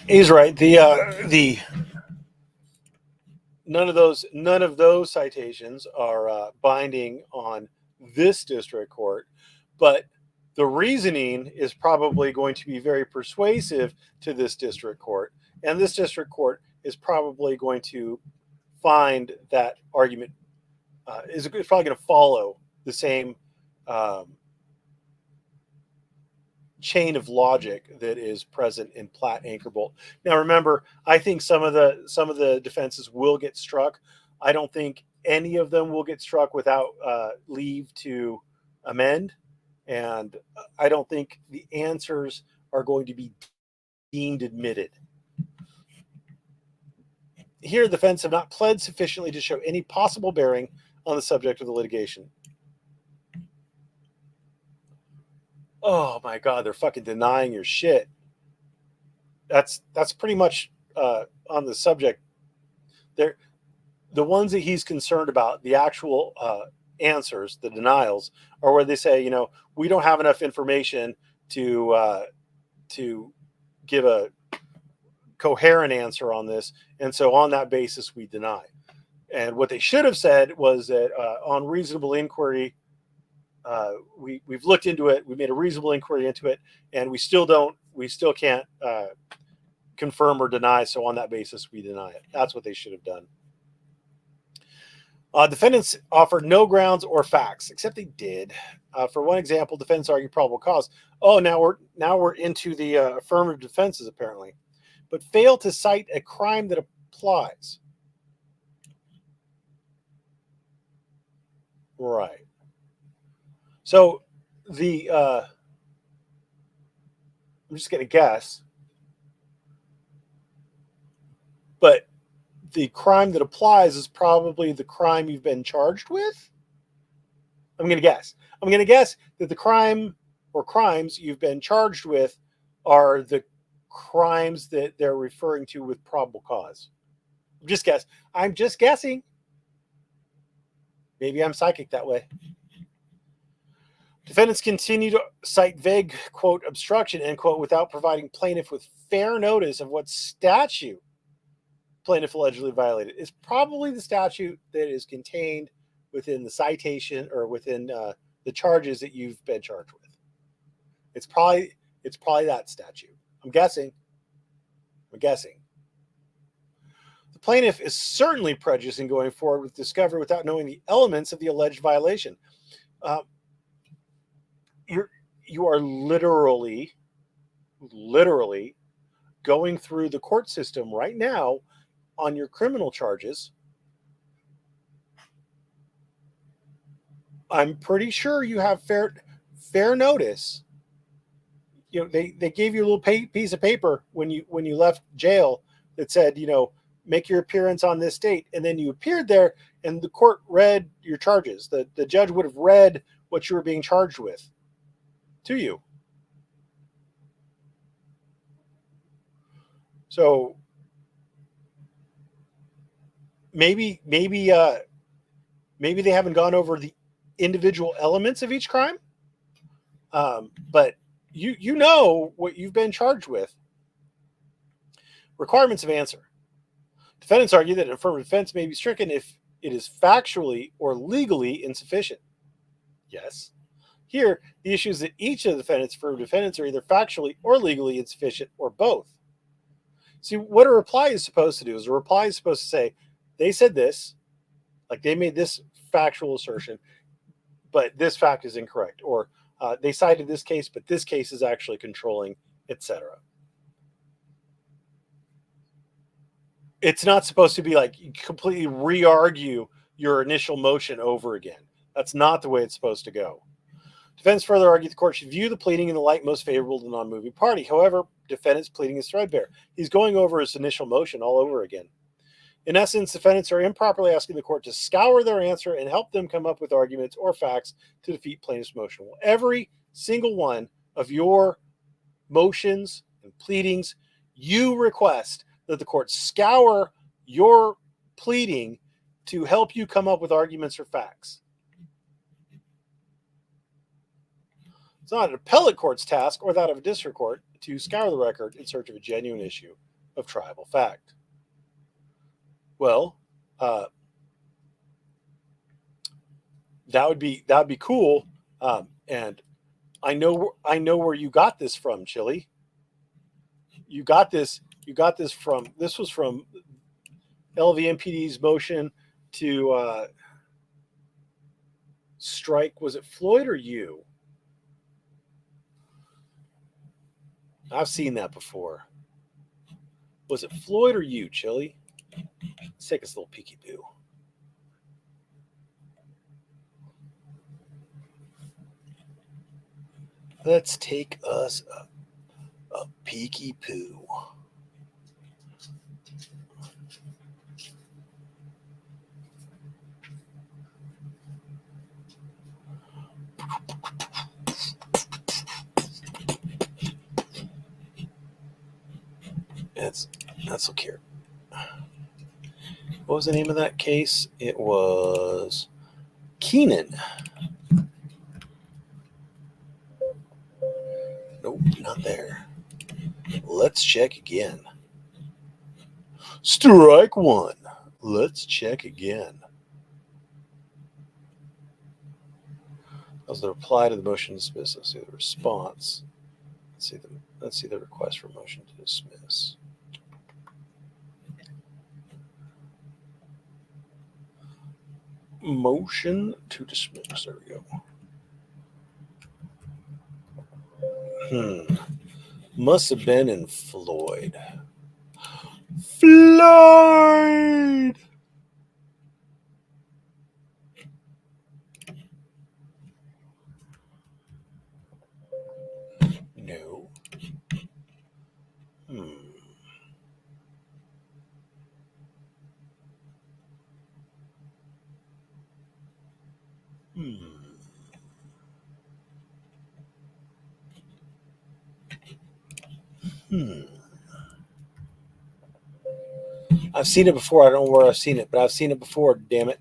The none of those citations are binding on this district court, but the reasoning is probably going to be very persuasive to this district court, and this district court is probably going to find that argument is probably going to follow the same chain of logic that is present in Platt Anchorbolt. Now, remember, I think some of the defenses will get struck. I don't think any of them will get struck without leave to amend, and I don't think the answers are going to be deemed admitted. Here, the defense have not pled sufficiently to show any possible bearing on the subject of the litigation. Oh my God, they're fucking denying your shit. That's pretty much on the subject. They're the ones that he's concerned about, the actual answers, the denials, are where they say, we don't have enough information to give a coherent answer on this, and so on that basis we deny. And what they should have said was that on reasonable inquiry, we've looked into it, we made a reasonable inquiry into it, and we still can't confirm or deny, so on that basis we deny it. That's what they should have done. Defendants offered no grounds or facts, except they did. For one example, defendants argued probable cause. Oh, now we're into the affirmative defenses apparently, but failed to cite a crime that applies. Right. So I'm just going to guess, but the crime that applies is probably the crime you've been charged with. I'm going to guess. I'm going to guess that the crime or crimes you've been charged with are the crimes that they're referring to with probable cause. Just guess. I'm just guessing. Maybe I'm psychic that way. Defendants continue to cite vague, quote, obstruction, end quote, without providing plaintiff with fair notice of what statute plaintiff allegedly violated. It's probably the statute that is contained within the citation or within the charges that you've been charged with. It's probably that statute. I'm guessing. The plaintiff is certainly prejudiced in going forward with discovery without knowing the elements of the alleged violation. You are literally going through the court system right now on your criminal charges. I'm pretty sure you have fair notice. You know, they gave you a little piece of paper when you left jail that said, you know, make your appearance on this date, and then you appeared there, and the court read your charges. The judge would have read what you were being charged with to you. So maybe they haven't gone over the individual elements of each crime, but you know what you've been charged with. Requirements of answer. Defendants argue that an affirmative defense may be stricken if it is factually or legally insufficient. Yes. Here, the issue is that each of the affirmative defendants are either factually or legally insufficient or both. See, what a reply is supposed to do is a reply is supposed to say, they said this, like they made this factual assertion, but this fact is incorrect. Or they cited this case, but this case is actually controlling, etc. It's not supposed to be like you completely re-argue your initial motion over again. That's not the way it's supposed to go. Defense further argued the court should view the pleading in the light most favorable to the non-moving party. However, defendant's pleading is threadbare. He's going over his initial motion all over again. In essence, defendants are improperly asking the court to scour their answer and help them come up with arguments or facts to defeat plaintiff's motion. Well, every single one of your motions and pleadings, you request that the court scour your pleading to help you come up with arguments or facts. It's not an appellate court's task or that of a district court to scour the record in search of a genuine issue of triable fact. Well, that would be cool, and I know where you got this from, Chili. You got this from LVMPD's motion to strike. Was it Floyd or you? I've seen that before. Was it Floyd or you, Chili? Let's take this little peeky poo. Let's take us a peeky poo. Let's look here. What was the name of that case? It was Keenan. Nope, not there. Let's check again. Strike one. Let's check again. That was the reply to the motion to dismiss. Let's see the response. Let's see the request for motion to dismiss. Motion to dismiss. There we go. Must have been in Floyd. Floyd! I've seen it before. I don't know where I've seen it, but I've seen it before. Damn it.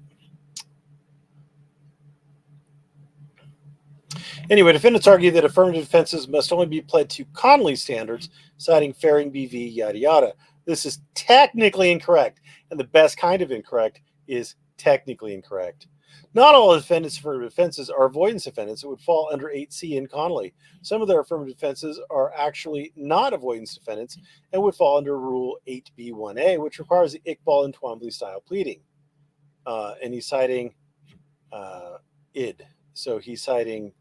Anyway, defendants argue that affirmative defenses must only be pled to Connolly standards, citing Faring BV, yada yada. This is technically incorrect, and the best kind of incorrect is technically incorrect. Not all defendants' affirmative defenses are avoidance defendants that would fall under 8C in Connolly. Some of their affirmative defenses are actually not avoidance defendants and would fall under Rule 8B1A, which requires the Iqbal and Twombly style pleading. And he's citing id. So he's citing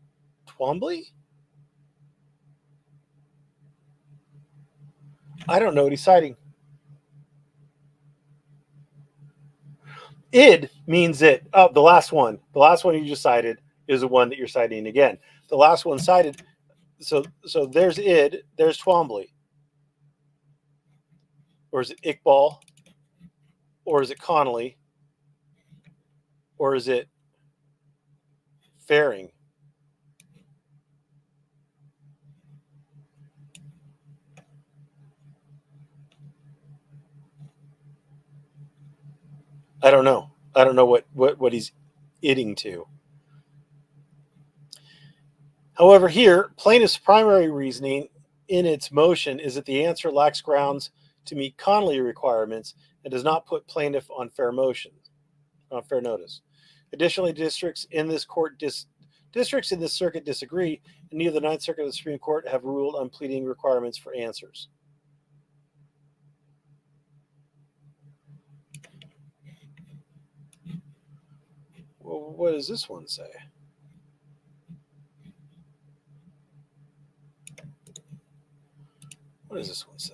Twombly? I don't know what he's citing. Id means that, oh, the last one you just cited is the one that you're citing again. The last one cited, so there's id, there's Twombly. Or is it Iqbal? Or is it Connolly? Or is it Faring? I don't know. I don't know what he's idding to. However, here, plaintiff's primary reasoning in its motion is that the answer lacks grounds to meet Connolly requirements and does not put plaintiff on fair notice. Additionally, districts in this circuit disagree, and neither the Ninth Circuit or the Supreme Court have ruled on pleading requirements for answers. Well, what does this one say? What does this one say?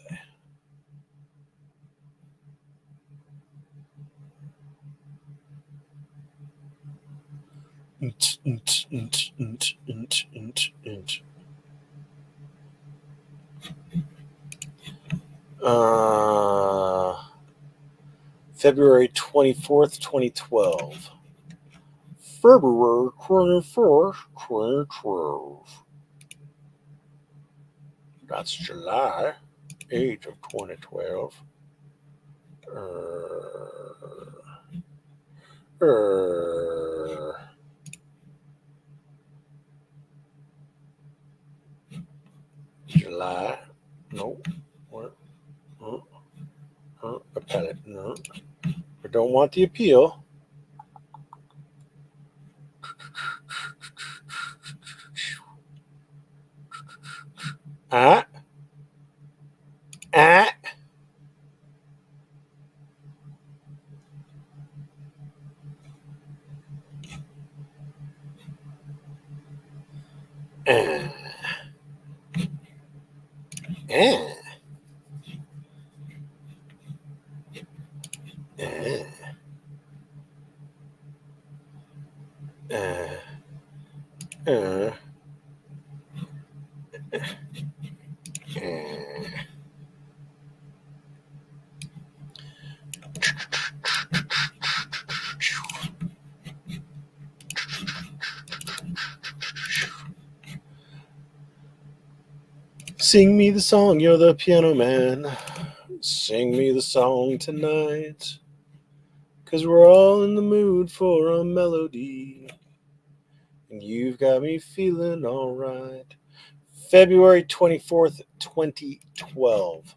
February 24th, 2012. February 24th, 2012. That's July 8th of 2012. July. No. What? Appellate. No. We don't want the appeal. Sing me the song, you're the piano man. Sing me the song tonight. 'Cause we're all in the mood for a melody. And you've got me feeling all right. February 24th, 2012.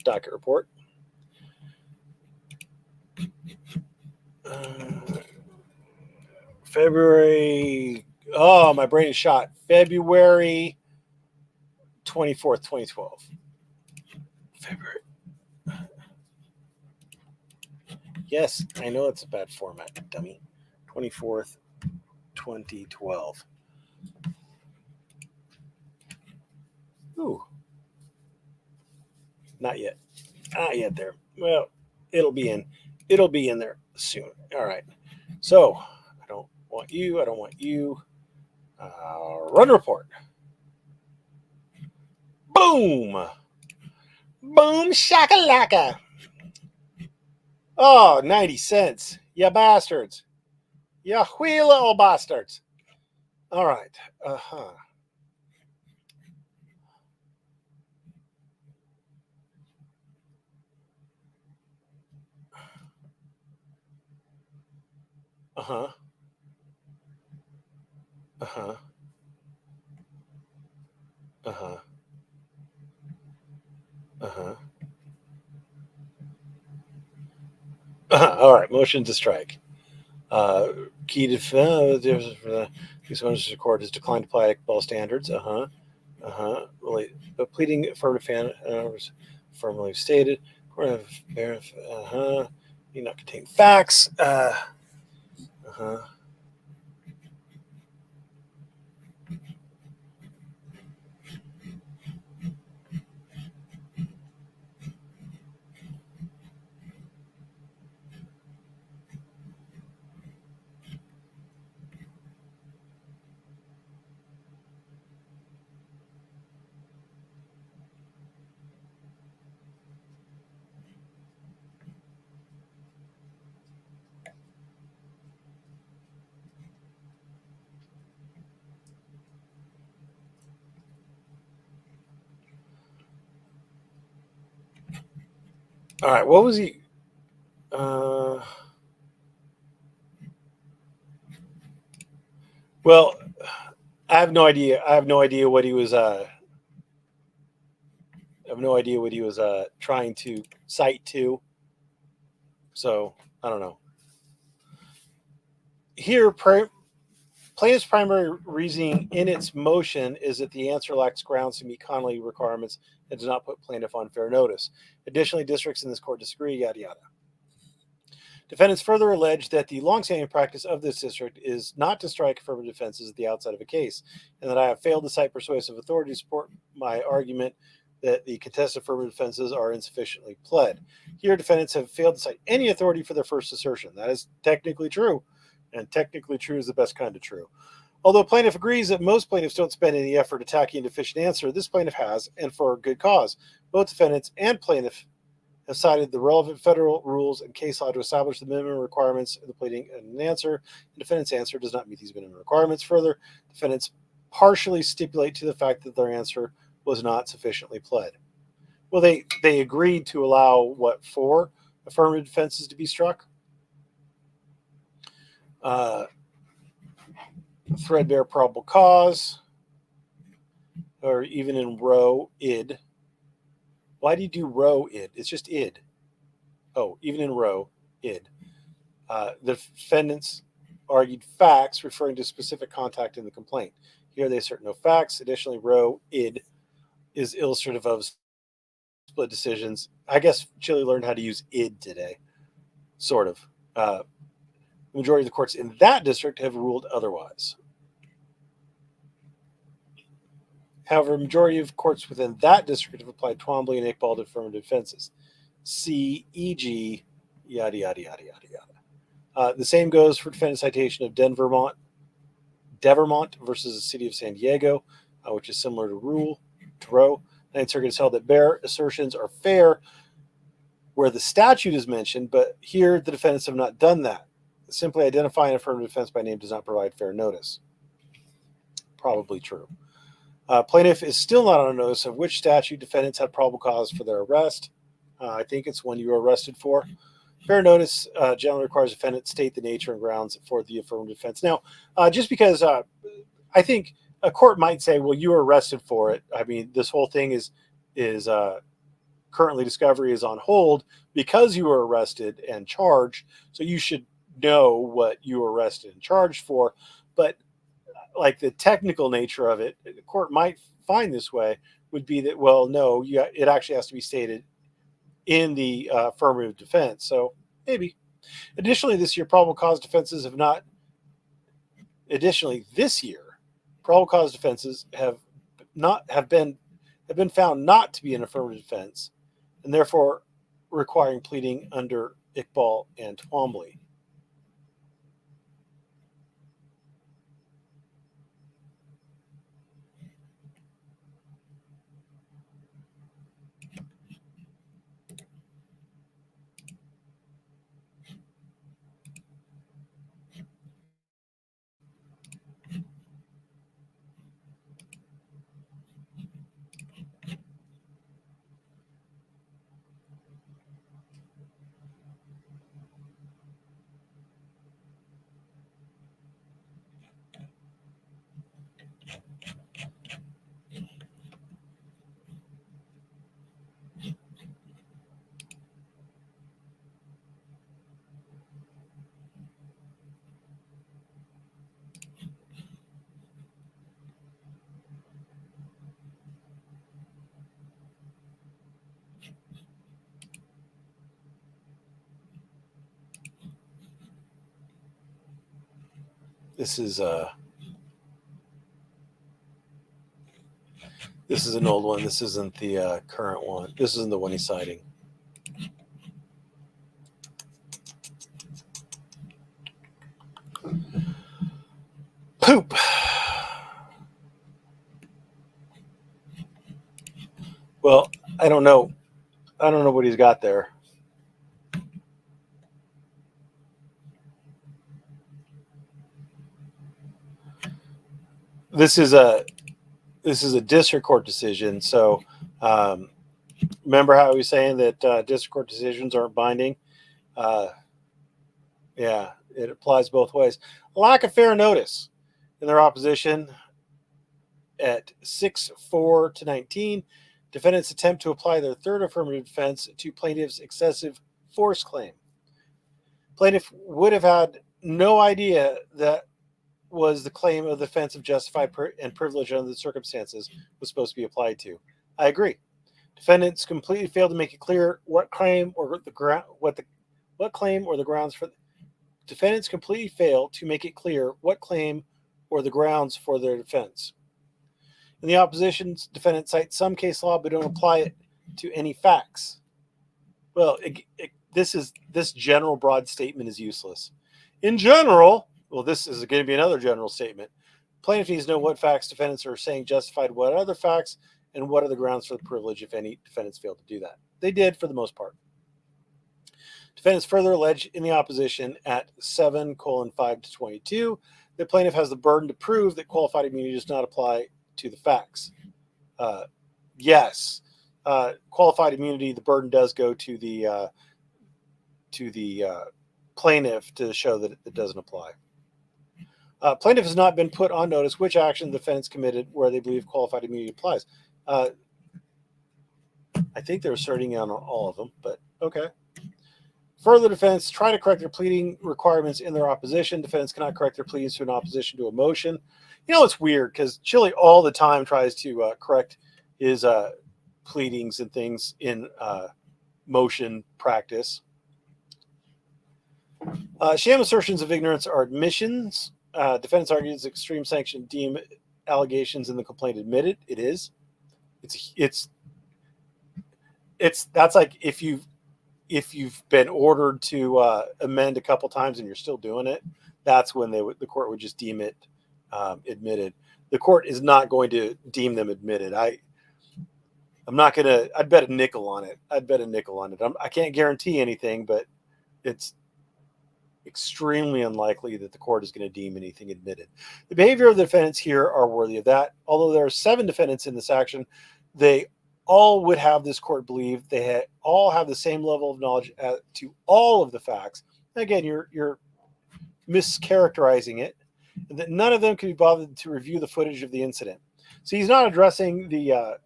Docket report. February. Oh, my brain is shot. February 24th, 2012. February. Yes, I know it's a bad format, dummy. 24th, 2012. Ooh. Not yet. Not yet there. Well, it'll be in. It'll be in there soon. All right. So, I don't want you. I don't want you. Run report. Boom. Boom shakalaka. Oh, 90 cents. You bastards. You wee little bastards. All right. Uh-huh. Uh-huh. Uh-huh. Uh-huh. Uh-huh. All right. Motion to strike. Key defense for the these owners of court has declined to apply Iqbal standards. Really, but pleading affirmative was firmly stated. Court of need not contain facts. Uh-huh. All right. What was he? Uh, well, I have no idea. I have no idea what he was. I have no idea what he was trying to cite to. So I don't know. Here, plaintiff's primary reasoning in its motion is that the answer lacks grounds to meet Connolly requirements and does not put plaintiff on fair notice. Additionally, districts in this court disagree. Yada yada. Defendants further allege that the longstanding practice of this district is not to strike affirmative defenses at the outset of a case, and that I have failed to cite persuasive authority to support my argument that the contested affirmative defenses are insufficiently pled. Here, defendants have failed to cite any authority for their first assertion. That is technically true, and technically true is the best kind of true. Although plaintiff agrees that most plaintiffs don't spend any effort attacking a deficient answer, this plaintiff has, and for good cause. Both defendants and plaintiff have cited the relevant federal rules and case law to establish the minimum requirements of the pleading and an answer. The defendant's answer does not meet these minimum requirements. Further, defendants partially stipulate to the fact that their answer was not sufficiently pled. Well, they agreed to allow what, 4 affirmative defenses to be struck? Threadbare probable cause, or even in row id. Why do you do row id? It's just id. Oh, even in row id. The defendants argued facts referring to specific contact in the complaint. Here they assert no facts. Additionally, row id is illustrative of split decisions. I guess Chile learned how to use id today, sort of. The majority of the courts in that district have ruled otherwise. However, a majority of courts within that district have applied Twombly and Iqbal to affirmative defenses. C, e.g., yada, yada, yada, yada, yada. The same goes for defendant citation of Devermont versus the city of San Diego, which is similar to Roe. Ninth Circuit has held that bare assertions are fair where the statute is mentioned, but here the defendants have not done that. Simply identifying affirmative defense by name does not provide fair notice. Probably true. Plaintiff is still not on notice of which statute defendants had probable cause for their arrest. I think it's one you were arrested for. Fair notice generally requires defendant state the nature and grounds for the affirmative defense. Now, just because I think a court might say, well, you were arrested for it. I mean, this whole thing is currently discovery is on hold because you were arrested and charged. So you should know what you were arrested and charged for. But like the technical nature of it, the court might find this way would be that, well, no, it actually has to be stated in the affirmative defense. So maybe. Additionally, this year, probable cause defenses have not. Additionally, this year, probable cause defenses have been found not to be an affirmative defense, and therefore requiring pleading under Iqbal and Twombly. This is an old one. This isn't the current one. This isn't the one he's citing. Poop. Well, I don't know. I don't know what he's got there. This is a district court decision. So remember how he was saying that district court decisions aren't binding? Yeah, it applies both ways. Lack of fair notice in their opposition at 6-4-19. Defendants attempt to apply their third affirmative defense to plaintiff's excessive force claim. Plaintiff would have had no idea that was the claim of the defense of justified and privilege under the circumstances was supposed to be applied to. I agree. Defendants completely failed to make it clear what claim or the grounds for. Defendants completely failed to make it clear what claim or the grounds for their defense. In the opposition's defendant cites some case law but don't apply it to any facts. Well, this general broad statement is useless. In general, well, this is going to be another general statement. Plaintiff needs to know what facts defendants are saying justified what other facts and what are the grounds for the privilege if any defendants failed to do that. They did for the most part. Defendants further allege in the opposition at 7:5-22 that plaintiff has the burden to prove that qualified immunity does not apply to the facts. Yes, qualified immunity, the burden does go to the plaintiff to show that it doesn't apply. Plaintiff has not been put on notice which action the defendants committed where they believe qualified immunity applies. I think they're asserting on all of them, but okay. Further, defendants try to correct their pleading requirements in their opposition. Defendants cannot correct their pleadings to an opposition to a motion. You know, it's weird because Chile all the time tries to correct his pleadings and things in motion practice. Sham assertions of ignorance are admissions. Defendants argues extreme sanction deem allegations in the complaint admitted. It is. That's like if you've been ordered to amend a couple times and you're still doing it, that's when the court would just deem it admitted. The court is not going to deem them admitted. I'm not going to. I'd bet a nickel on it. I can't guarantee anything, but it's extremely unlikely that the court is going to deem anything admitted. The behavior of the defendants here are worthy of that. Although there are 7 defendants in this action, they all would have this court believe they all have the same level of knowledge to all of the facts. Again, you're mischaracterizing it, and that none of them can be bothered to review the footage of the incident. So he's not addressing the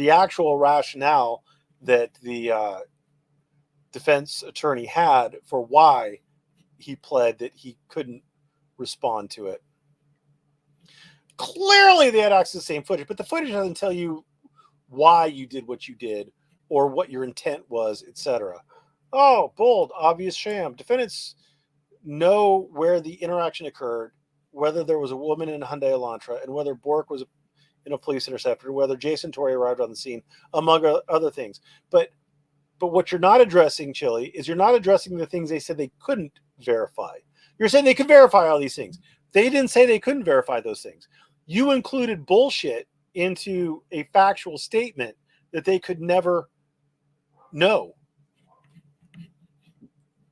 actual rationale that the defense attorney had for why he pled that he couldn't respond to it. Clearly, they had access to the same footage, but the footage doesn't tell you why you did what you did or what your intent was, etc. Oh, bold, obvious sham. Defendants know where the interaction occurred, whether there was a woman in a Hyundai Elantra, and whether Bork was in a police interceptor, whether Jason Torrey arrived on the scene, among other things. But what you're not addressing, Chile, is you're not addressing the things they said they couldn't verify. You're saying they could verify all these things. They didn't say they couldn't verify those things. You included bullshit into a factual statement that they could never know.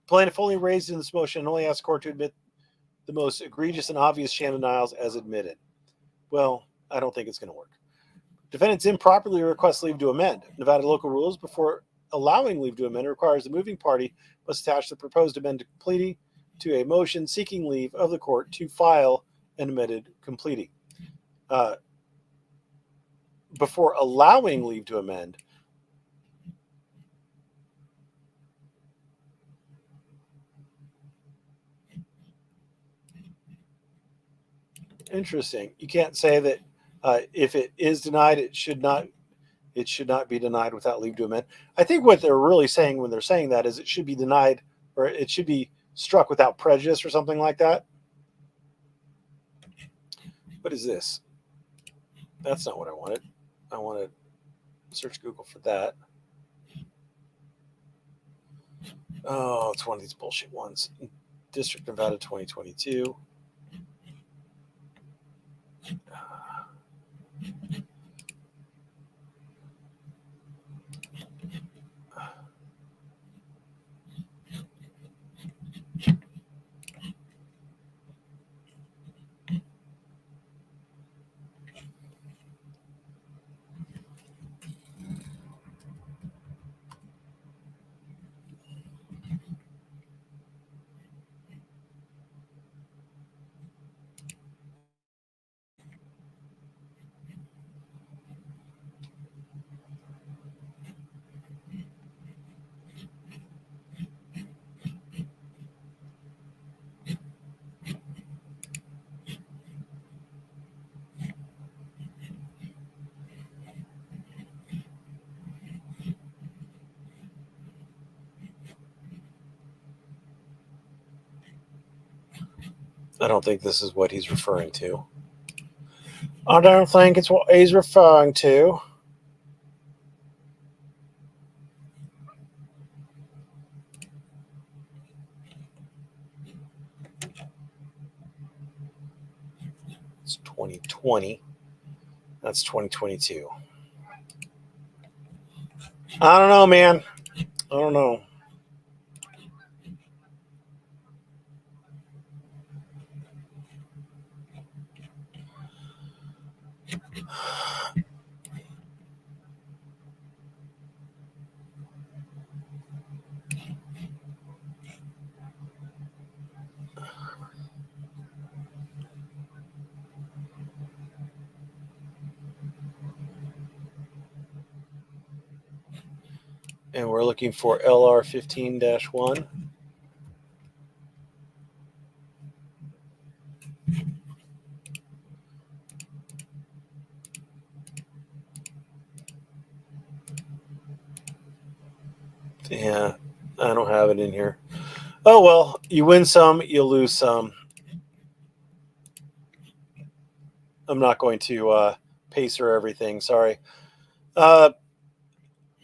Plaintiff only raised in this motion and only asked court to admit the most egregious and obvious sham denials as admitted. Well, I don't think it's going to work. Defendants improperly request leave to amend. Nevada local rules before allowing leave to amend requires the moving party must attach the proposed amended pleading to a motion seeking leave of the court to file an amended completing. Before allowing leave to amend, interesting. You can't say that if it is denied, it should not be denied without leave to amend. I think what they're really saying when they're saying that is it should be denied or it should be struck without prejudice or something like that. What is this? That's not what I wanted. I wanted to search Google for that. Oh, it's one of these bullshit ones. District Nevada 2022. I don't think this is what he's referring to. I don't think it's what he's referring to. It's 2020. That's 2022. I don't know, man. I don't know. And we're looking for LR 15-1. Yeah, I don't have it in here. Oh, well, you win some, you lose some. I'm not going to pacer everything. Sorry.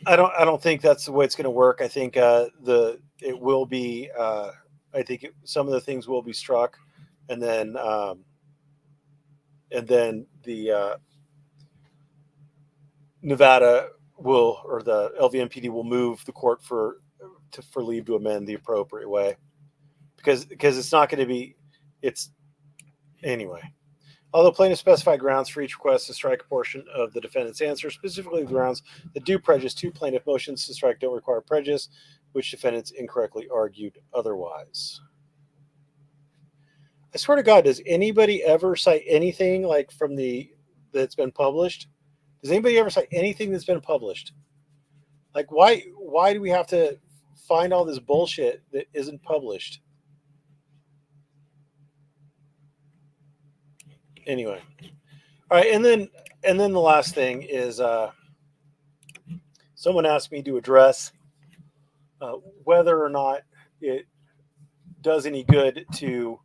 I don't think that's the way it's going to work. I think it will be. I think some of the things will be struck, and then the Nevada will, or the LVMPD will move the court for leave to amend the appropriate way, because it's not going to be. It's anyway. Although plaintiffs specify grounds for each request to strike a portion of the defendant's answer, specifically the grounds that do prejudice to plaintiff motions to strike don't require prejudice, which defendants incorrectly argued otherwise. I swear to God, does anybody ever cite anything like that's been published? Does anybody ever cite anything that's been published? Like, why do we have to find all this bullshit that isn't published? Anyway, all right, and then the last thing is someone asked me to address whether or not it does any good to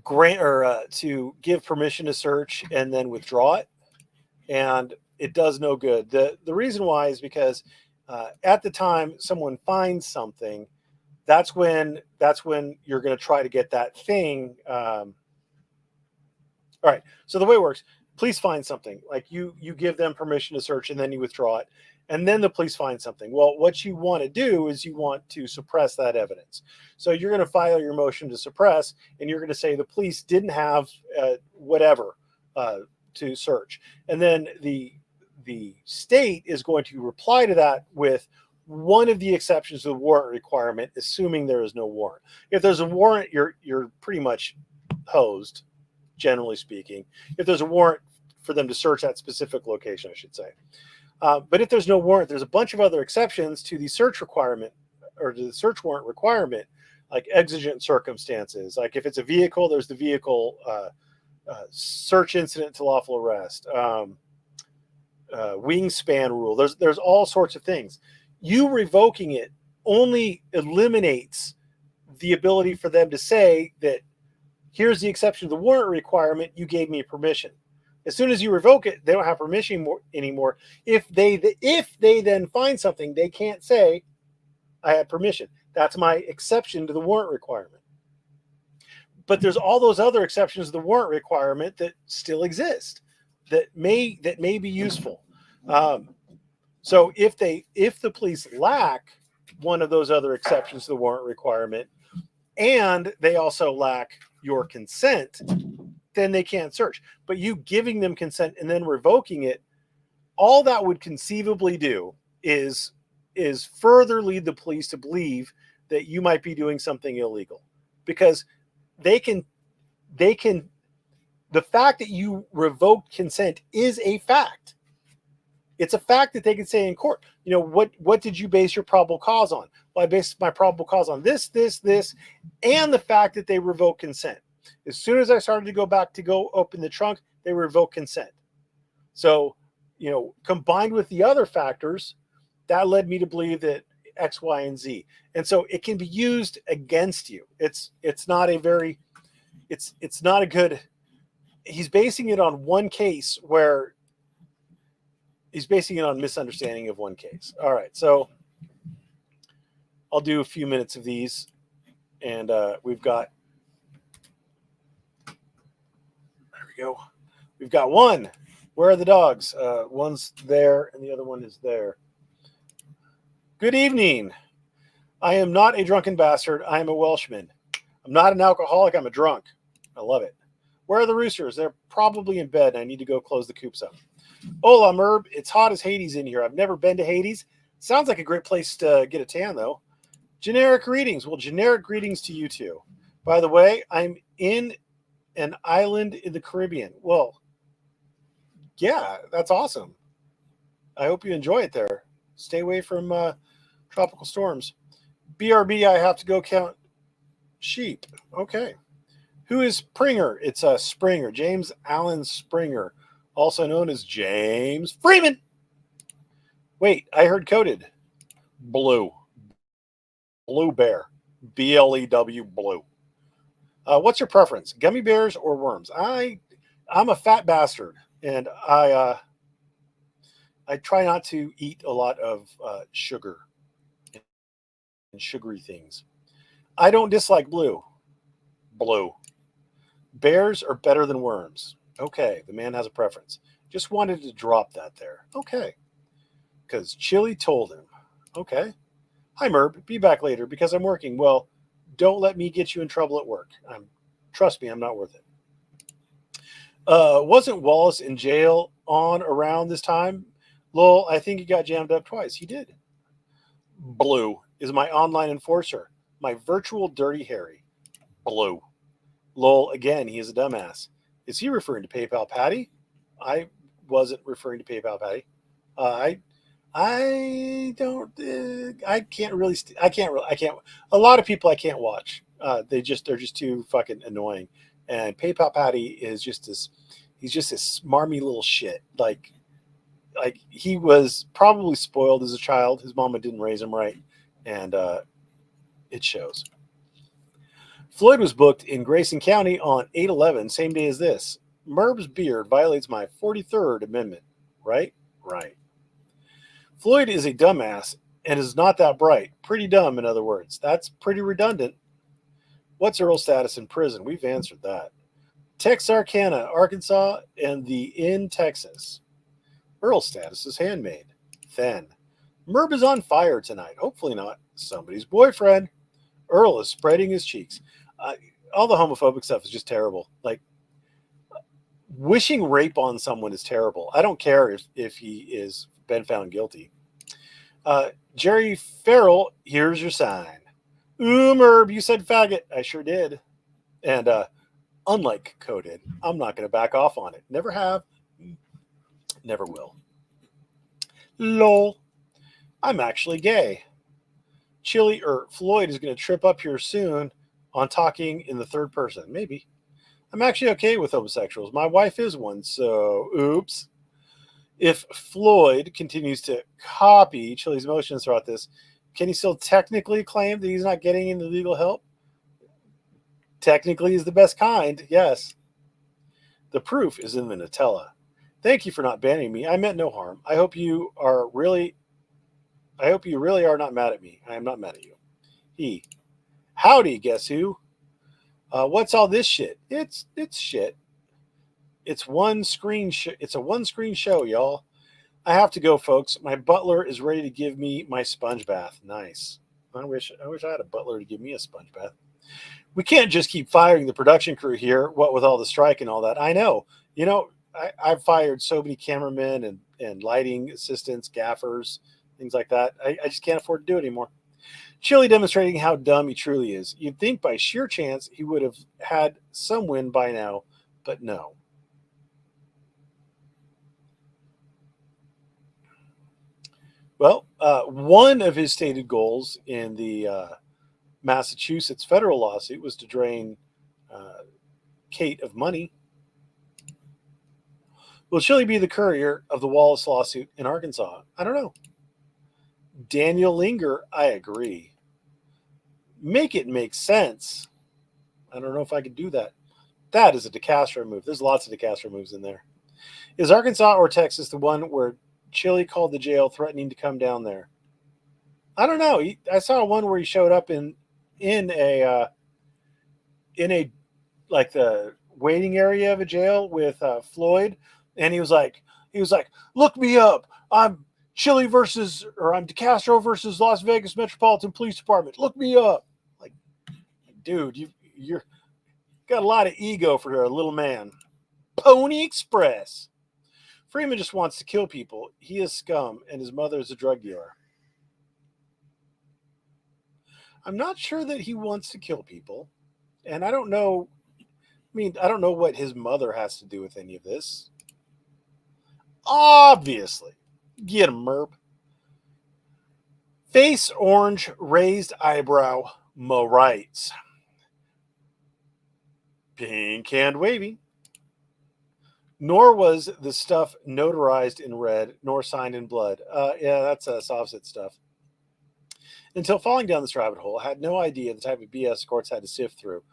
grant or to give permission to search and then withdraw it, and it does no good. The reason why is because at the time someone finds something, that's when you're going to try to get that thing. All right. So the way it works, police find something, like you give them permission to search and then you withdraw it, and then the police find something. Well, what you want to do is you want to suppress that evidence. So you're going to file your motion to suppress, and you're going to say the police didn't have whatever to search, and then the state is going to reply to that with one of the exceptions to the warrant requirement, assuming there is no warrant. If there's a warrant, you're pretty much hosed, generally speaking. If there's a warrant for them to search that specific location, I should say. But if there's no warrant, there's a bunch of other exceptions to the search requirement, or to the search warrant requirement, like exigent circumstances. Like if it's a vehicle, there's the vehicle search incident to lawful arrest, wingspan rule. There's all sorts of things. You revoking it only eliminates the ability for them to say that Here's the exception to the warrant requirement. You gave me permission. As soon as you revoke it, they don't have permission anymore. If they then find something, they can't say, I had permission. That's my exception to the warrant requirement. But there's all those other exceptions to the warrant requirement that still exist that may be useful. So if the police lack one of those other exceptions to the warrant requirement, and they also lack your consent, then they can't search. But you giving them consent and then revoking it, all that would conceivably do is further lead the police to believe that you might be doing something illegal, because they can the fact that you revoked consent is a fact. It's a fact that they can say in court, what did you base your probable cause on? Well, I based my probable cause on this, and the fact that they revoked consent. As soon as I started to go back to go open the trunk, they revoked consent. So, combined with the other factors, that led me to believe that X, Y, and Z. And so it can be used against you. It's not a good, he's basing it on one case where he's basing it on misunderstanding of one case. All right. So I'll do a few minutes of these, and we've got, there we go. We've got one. Where are the dogs? One's there and the other one is there. Good evening. I am not a drunken bastard. I am a Welshman. I'm not an alcoholic. I'm a drunk. I love it. Where are the roosters? They're probably in bed. I need to go close the coops up. Hola, Merb. It's hot as Hades in here. I've never been to Hades. Sounds like a great place to get a tan, though. Generic greetings. Well, generic greetings to you too. By the way, I'm in an island in the Caribbean. Well, yeah, that's awesome. I hope you enjoy it there. Stay away from tropical storms. BRB, I have to go count sheep. Okay. Who is Springer? It's Springer. James Allen Springer, also known as James Freeman. Wait, I heard coded. Blue. Blue bear. BLEW blue. What's your preference? Gummy bears or worms? I'm a fat bastard, and I try not to eat a lot of sugar and sugary things. I don't dislike blue. Blue. Bears are better than worms. Okay, the man has a preference. Just wanted to drop that there. Okay. Because Chili told him. Okay. Hi, Merb. Be back later because I'm working. Well, don't let me get you in trouble at work. Trust me, I'm not worth it. Wasn't Wallace in jail on around this time? Lol, I think he got jammed up twice. He did. Blue is my online enforcer. My virtual Dirty Harry. Blue. Lol, again, he is a dumbass. Is he referring to PayPal Patty? I wasn't referring to PayPal Patty. I can't. A lot of people I can't watch. They're just too fucking annoying. And PayPal Patty is just this. He's just this smarmy little shit. Like he was probably spoiled as a child. His mama didn't raise him right, and it shows. Floyd was booked in Grayson County on 8/11, same day as this. Merb's beard violates my 43rd Amendment. Right? Right. Floyd is a dumbass and is not that bright. Pretty dumb, in other words. That's pretty redundant. What's Earl's status in prison? We've answered that. Texarkana, Arkansas, and the in Texas. Earl's status is handmade. Then. Merb is on fire tonight. Hopefully not. Somebody's boyfriend. Earl is spreading his cheeks. All the homophobic stuff is just terrible. Like, wishing rape on someone is terrible. I don't care if he is been found guilty. Jerry Farrell, here's your sign. Ooh, Merb, you said faggot. I sure did. And unlike coded, I'm not going to back off on it. Never have. Never will. Lol. I'm actually gay. Floyd is going to trip up here soon on talking in the third person. Maybe. I'm actually okay with homosexuals. My wife is one, so oops. If Floyd continues to copy Chili's motions throughout this, can he still technically claim that he's not getting any legal help? Technically is the best kind, yes. The proof is in the Nutella. Thank you for not banning me. I meant no harm. I hope you really are not mad at me. I am not mad at you. He. Howdy, guess who? What's all this shit? It's shit. It's it's a one screen show, y'all. I have to go, folks. My butler is ready to give me my sponge bath. Nice. I wish I had a butler to give me a sponge bath. We can't just keep firing the production crew here, what with all the strike and all that. I know. You know, I've fired so many cameramen and lighting assistants, gaffers, things like that. I just can't afford to do it anymore. Chili demonstrating how dumb he truly is. You'd think by sheer chance he would have had some win by now, but no. Well, one of his stated goals in the Massachusetts federal lawsuit was to drain Kate of money. Will Chili be the courier of the Wallace lawsuit in Arkansas? I don't know. Daniel Linger, I agree. Make it make sense. I don't know if I could do that. That is a Decastro move. There's lots of Decastro moves in there. Is Arkansas or Texas the one where Chili called the jail threatening to come down there? I don't know. I saw one where he showed up in a like the waiting area of a jail with Floyd, and he was like, look me up. I'm Decastro versus Las Vegas Metropolitan Police Department. Look me up. Like, dude, you're got a lot of ego for a little man. Pony Express. Freeman just wants to kill people. He is scum, and his mother is a drug dealer. I'm not sure that he wants to kill people, and I don't know. I don't know what his mother has to do with any of this. Obviously. Get him, Merp. Face orange, raised eyebrow, Mo writes. Pink and wavy. Nor was the stuff notarized in red, nor signed in blood. Yeah, that's soft stuff. Until falling down this rabbit hole, I had no idea the type of BS courts had to sift through.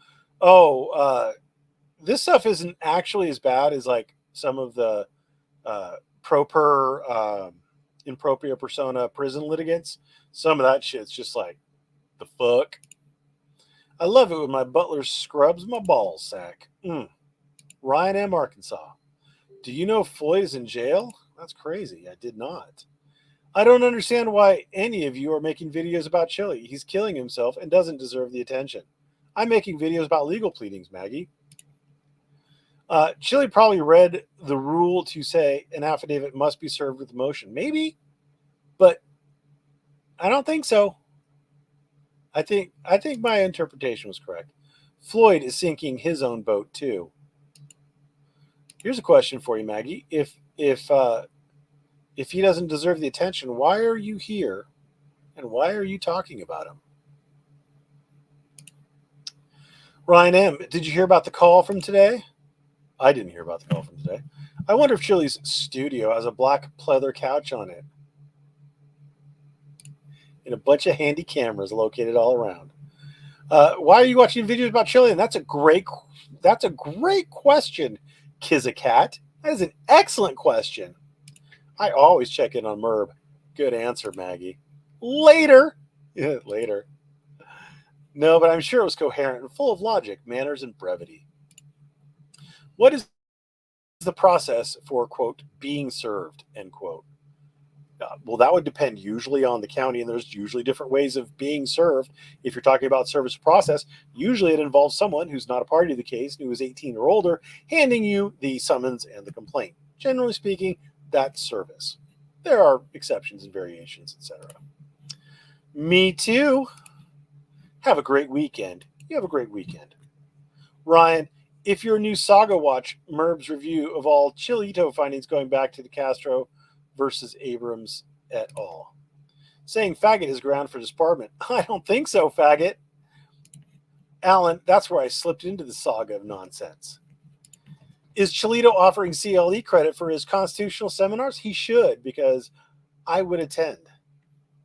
This stuff isn't actually as bad as like some of the impropria persona prison litigants. Some of that shit's just like, the fuck? I love it when my butler scrubs my ball sack. Ryan M., Arkansas. Do you know Floyd is in jail? That's crazy. I did not. I don't understand why any of you are making videos about Chili. He's killing himself and doesn't deserve the attention. I'm making videos about legal pleadings, Maggie. Chili probably read the rule to say an affidavit must be served with a motion. Maybe, but I don't think so. I think my interpretation was correct. Floyd is sinking his own boat too. Here's a question for you, Maggie. If he doesn't deserve the attention, why are you here, and why are you talking about him? Ryan M., did you hear about the call from today? I didn't hear about the call from today. I wonder if Chili's studio has a black pleather couch on it, and a bunch of handy cameras located all around. Why are you watching videos about Chili? And that's a great question, Kizacat. That is an excellent question. I always check in on Merb. Good answer, Maggie. Later. Yeah, later. No, but I'm sure it was coherent and full of logic, manners, and brevity. What is the process for, quote, being served, end quote? Well, that would depend usually on the county, and there's usually different ways of being served. If you're talking about service process, usually it involves someone who's not a party to the case, who is 18 or older, handing you the summons and the complaint. Generally speaking, that's service. There are exceptions and variations, etc. Me too. Have a great weekend. You have a great weekend. Ryan, if your new Saga watch, Merb's review of all Chilito findings going back to Decastro versus Abrams et al. Saying faggot is ground for disbarment. I don't think so, faggot. Alan, that's where I slipped into the saga of nonsense. Is Chilito offering CLE credit for his constitutional seminars? He should, because I would attend.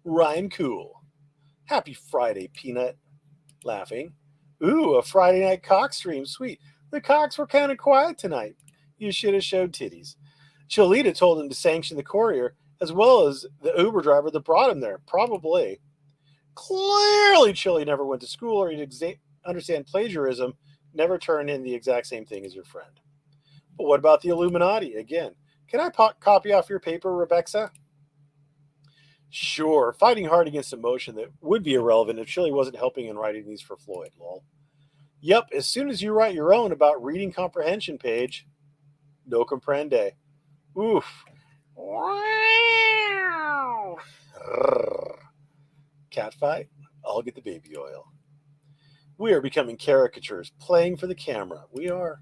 Ryan Cool. Happy Friday, Peanut. Laughing. Ooh, a Friday night cock stream. Sweet. The cocks were kind of quiet tonight. You should have showed titties. Cholita told him to sanction the courier as well as the Uber driver that brought him there. Probably. Clearly, Chili never went to school or he'd understand plagiarism, never turn in the exact same thing as your friend. But what about the Illuminati? Again, can I copy off your paper, Rebecca? Sure, fighting hard against emotion that would be irrelevant if Chili wasn't helping in writing these for Floyd, lol. Yep, as soon as you write your own about reading comprehension page, no comprende. Oof. Wow. Cat fight? I'll get the baby oil. We are becoming caricatures, playing for the camera. We are.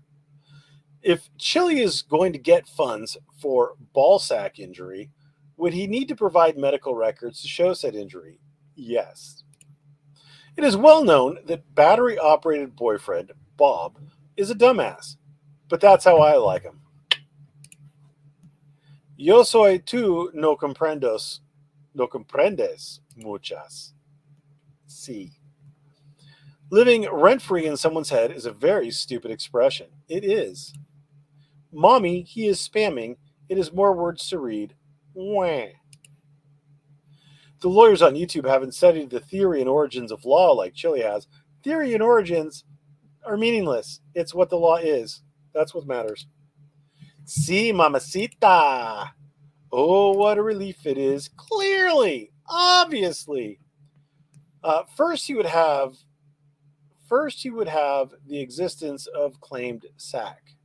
If Chili is going to get funds for ball sack injury, would he need to provide medical records to show said injury? Yes. It is well known that battery-operated boyfriend, Bob, is a dumbass. But that's how I like him. Yo soy tú no comprendes muchas. Sí. Living rent-free in someone's head is a very stupid expression. It is. Mommy, he is spamming. It is more words to read. Wah. The lawyers on YouTube haven't studied the theory and origins of law like Chili has. Theory and origins are meaningless. It's what the law is. That's what matters. Sí, mamacita. Oh, what a relief it is. Clearly, obviously. First, he would have the existence of claimed sack.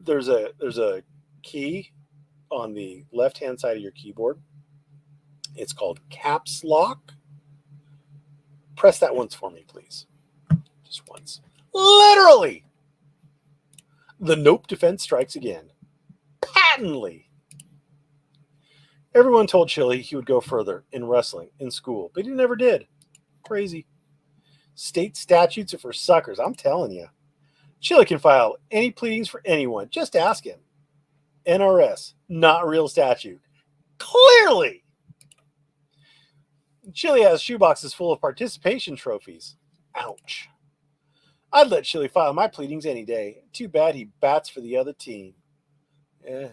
There's a key on the left-hand side of your keyboard. It's called caps lock. Press that once for me, please. Just once. Literally. The nope defense strikes again. Patently. Everyone told Chili he would go further in wrestling, in school, but he never did. Crazy. State statutes are for suckers, I'm telling you. Chili can file any pleadings for anyone. Just ask him. NRS, not real statute. Clearly. Chili has shoeboxes full of participation trophies. Ouch. I'd let Chili file my pleadings any day. Too bad he bats for the other team. I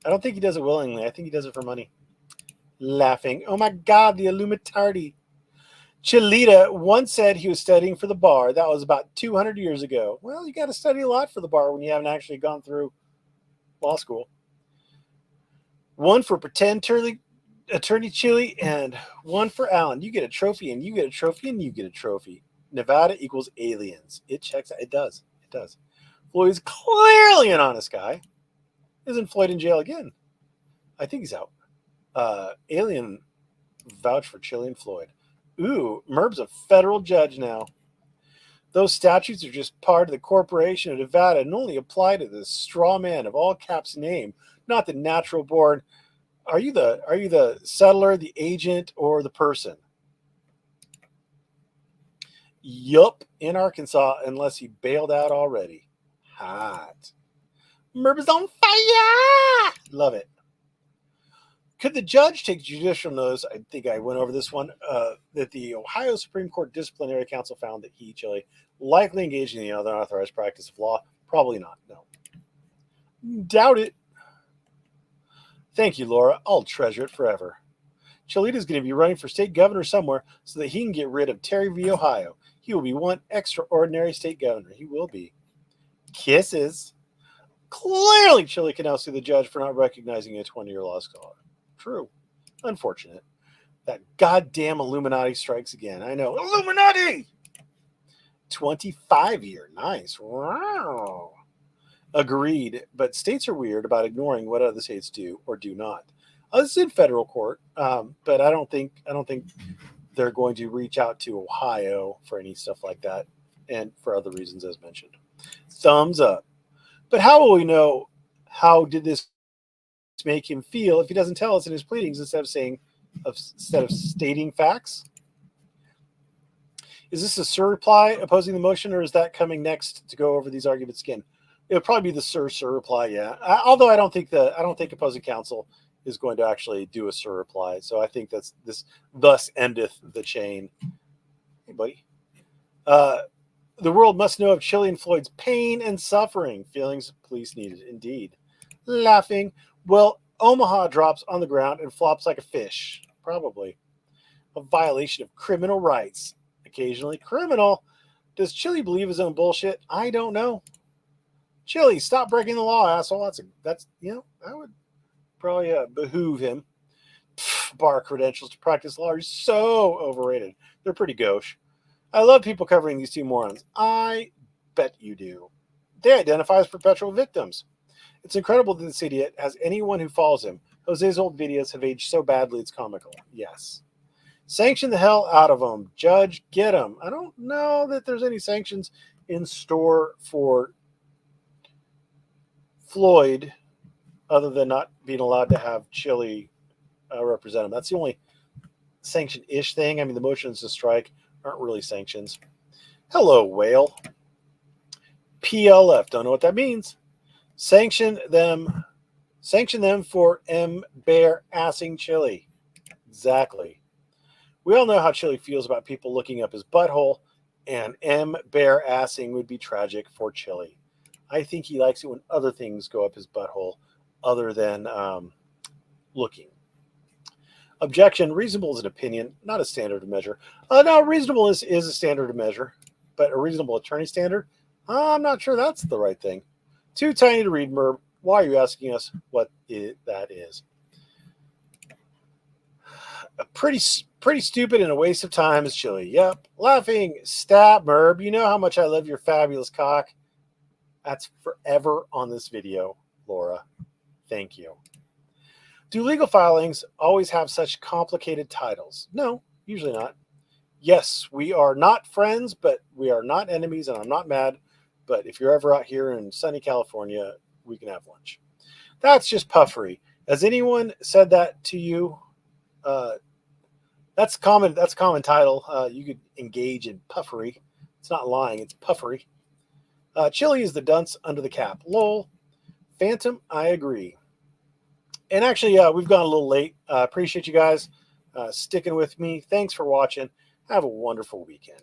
don't think he does it willingly. I think he does it for money. Laughing. Oh my God, the Illuminati. Cholita once said he was studying for the bar. That was about 200 years ago. Well, you got to study a lot for the bar when you haven't actually gone through law school. One for pretend attorney Chili and one for Alan. You get a trophy and you get a trophy and you get a trophy. Nevada equals aliens. It checks out. It does. It does. Floyd's clearly an honest guy. Isn't Floyd in jail again? I think he's out. Alien vouch for Chili and Floyd. Ooh, Merb's a federal judge now. Those statutes are just part of the corporation of Nevada and only apply to the straw man of all caps name, not the natural born. Are you the settler, the agent, or the person? Yup, in Arkansas, unless he bailed out already. Hot. Merb is on fire! Love it. Could the judge take judicial notice? I think I went over this one. That the Ohio Supreme Court Disciplinary Council found that he, Chili, likely engaged in the unauthorized practice of law. Probably not. No. Doubt it. Thank you, Laura. I'll treasure it forever. Cholita's going to be running for state governor somewhere so that he can get rid of Terry v. Ohio. He will be one extraordinary state governor. He will be. Kisses. Clearly, Chili can now sue the judge for not recognizing a 20-year law scholar. True. Unfortunate. That goddamn Illuminati strikes again. I know. Illuminati! 25-year. Nice. Wow. Agreed. But states are weird about ignoring what other states do or do not. This is in federal court, but I don't think they're going to reach out to Ohio for any stuff like that, and for other reasons as mentioned. Thumbs up. But how will we know how did this make him feel if he doesn't tell us in his pleadings instead of stating facts? Is this a sir reply opposing the motion, or is that coming next to go over these arguments again? It'll probably be the sir reply, yeah. Although I don't think opposing counsel is going to actually do a Sir reply. So I think that's this thus endeth the chain. Hey, buddy. The world must know of Chili and Floyd's pain and suffering. Feelings of police needed, indeed. Laughing. Well, Omaha drops on the ground and flops like a fish. Probably. A violation of criminal rights. Occasionally criminal. Does Chili believe his own bullshit? I don't know. Chili, stop breaking the law, asshole. That would probably behoove him. Bar credentials to practice law are so overrated. They're pretty gauche. I love people covering these two morons. I bet you do. They identify as perpetual victims. It's incredible that this idiot has anyone who follows him. Jose's old videos have aged so badly it's comical. Yes. Sanction the hell out of them. Judge, get them. I don't know that there's any sanctions in store for Floyd other than not being allowed to have Chili represent him. That's the only sanction-ish thing. I mean, the motions to strike aren't really sanctions. Hello, whale. PLF. Don't know what that means. Sanction them for embarrassing Chili. Exactly. We all know how Chili feels about people looking up his butthole, and embarrassing would be tragic for Chili. I think he likes it when other things go up his butthole other than looking. Objection. Reasonable is an opinion, not a standard of measure. No, reasonable is a standard of measure, but a reasonable attorney standard? I'm not sure that's the right thing. Too tiny to read, Merb. Why are you asking us what that is? Pretty stupid and a waste of time is Chili. Yep. Laughing. Stab, Merb. You know how much I love your fabulous cock. That's forever on this video, Laura. Thank you. Do legal filings always have such complicated titles? No, usually not. Yes, we are not friends, but we are not enemies, and I'm not mad. But if you're ever out here in sunny California, we can have lunch. That's just puffery. Has anyone said that to you? That's common. That's a common title. You could engage in puffery. It's not lying. It's puffery. Chili is the dunce under the cap. Lol. Phantom, I agree. And actually, we've gone a little late. Appreciate you guys sticking with me. Thanks for watching. Have a wonderful weekend.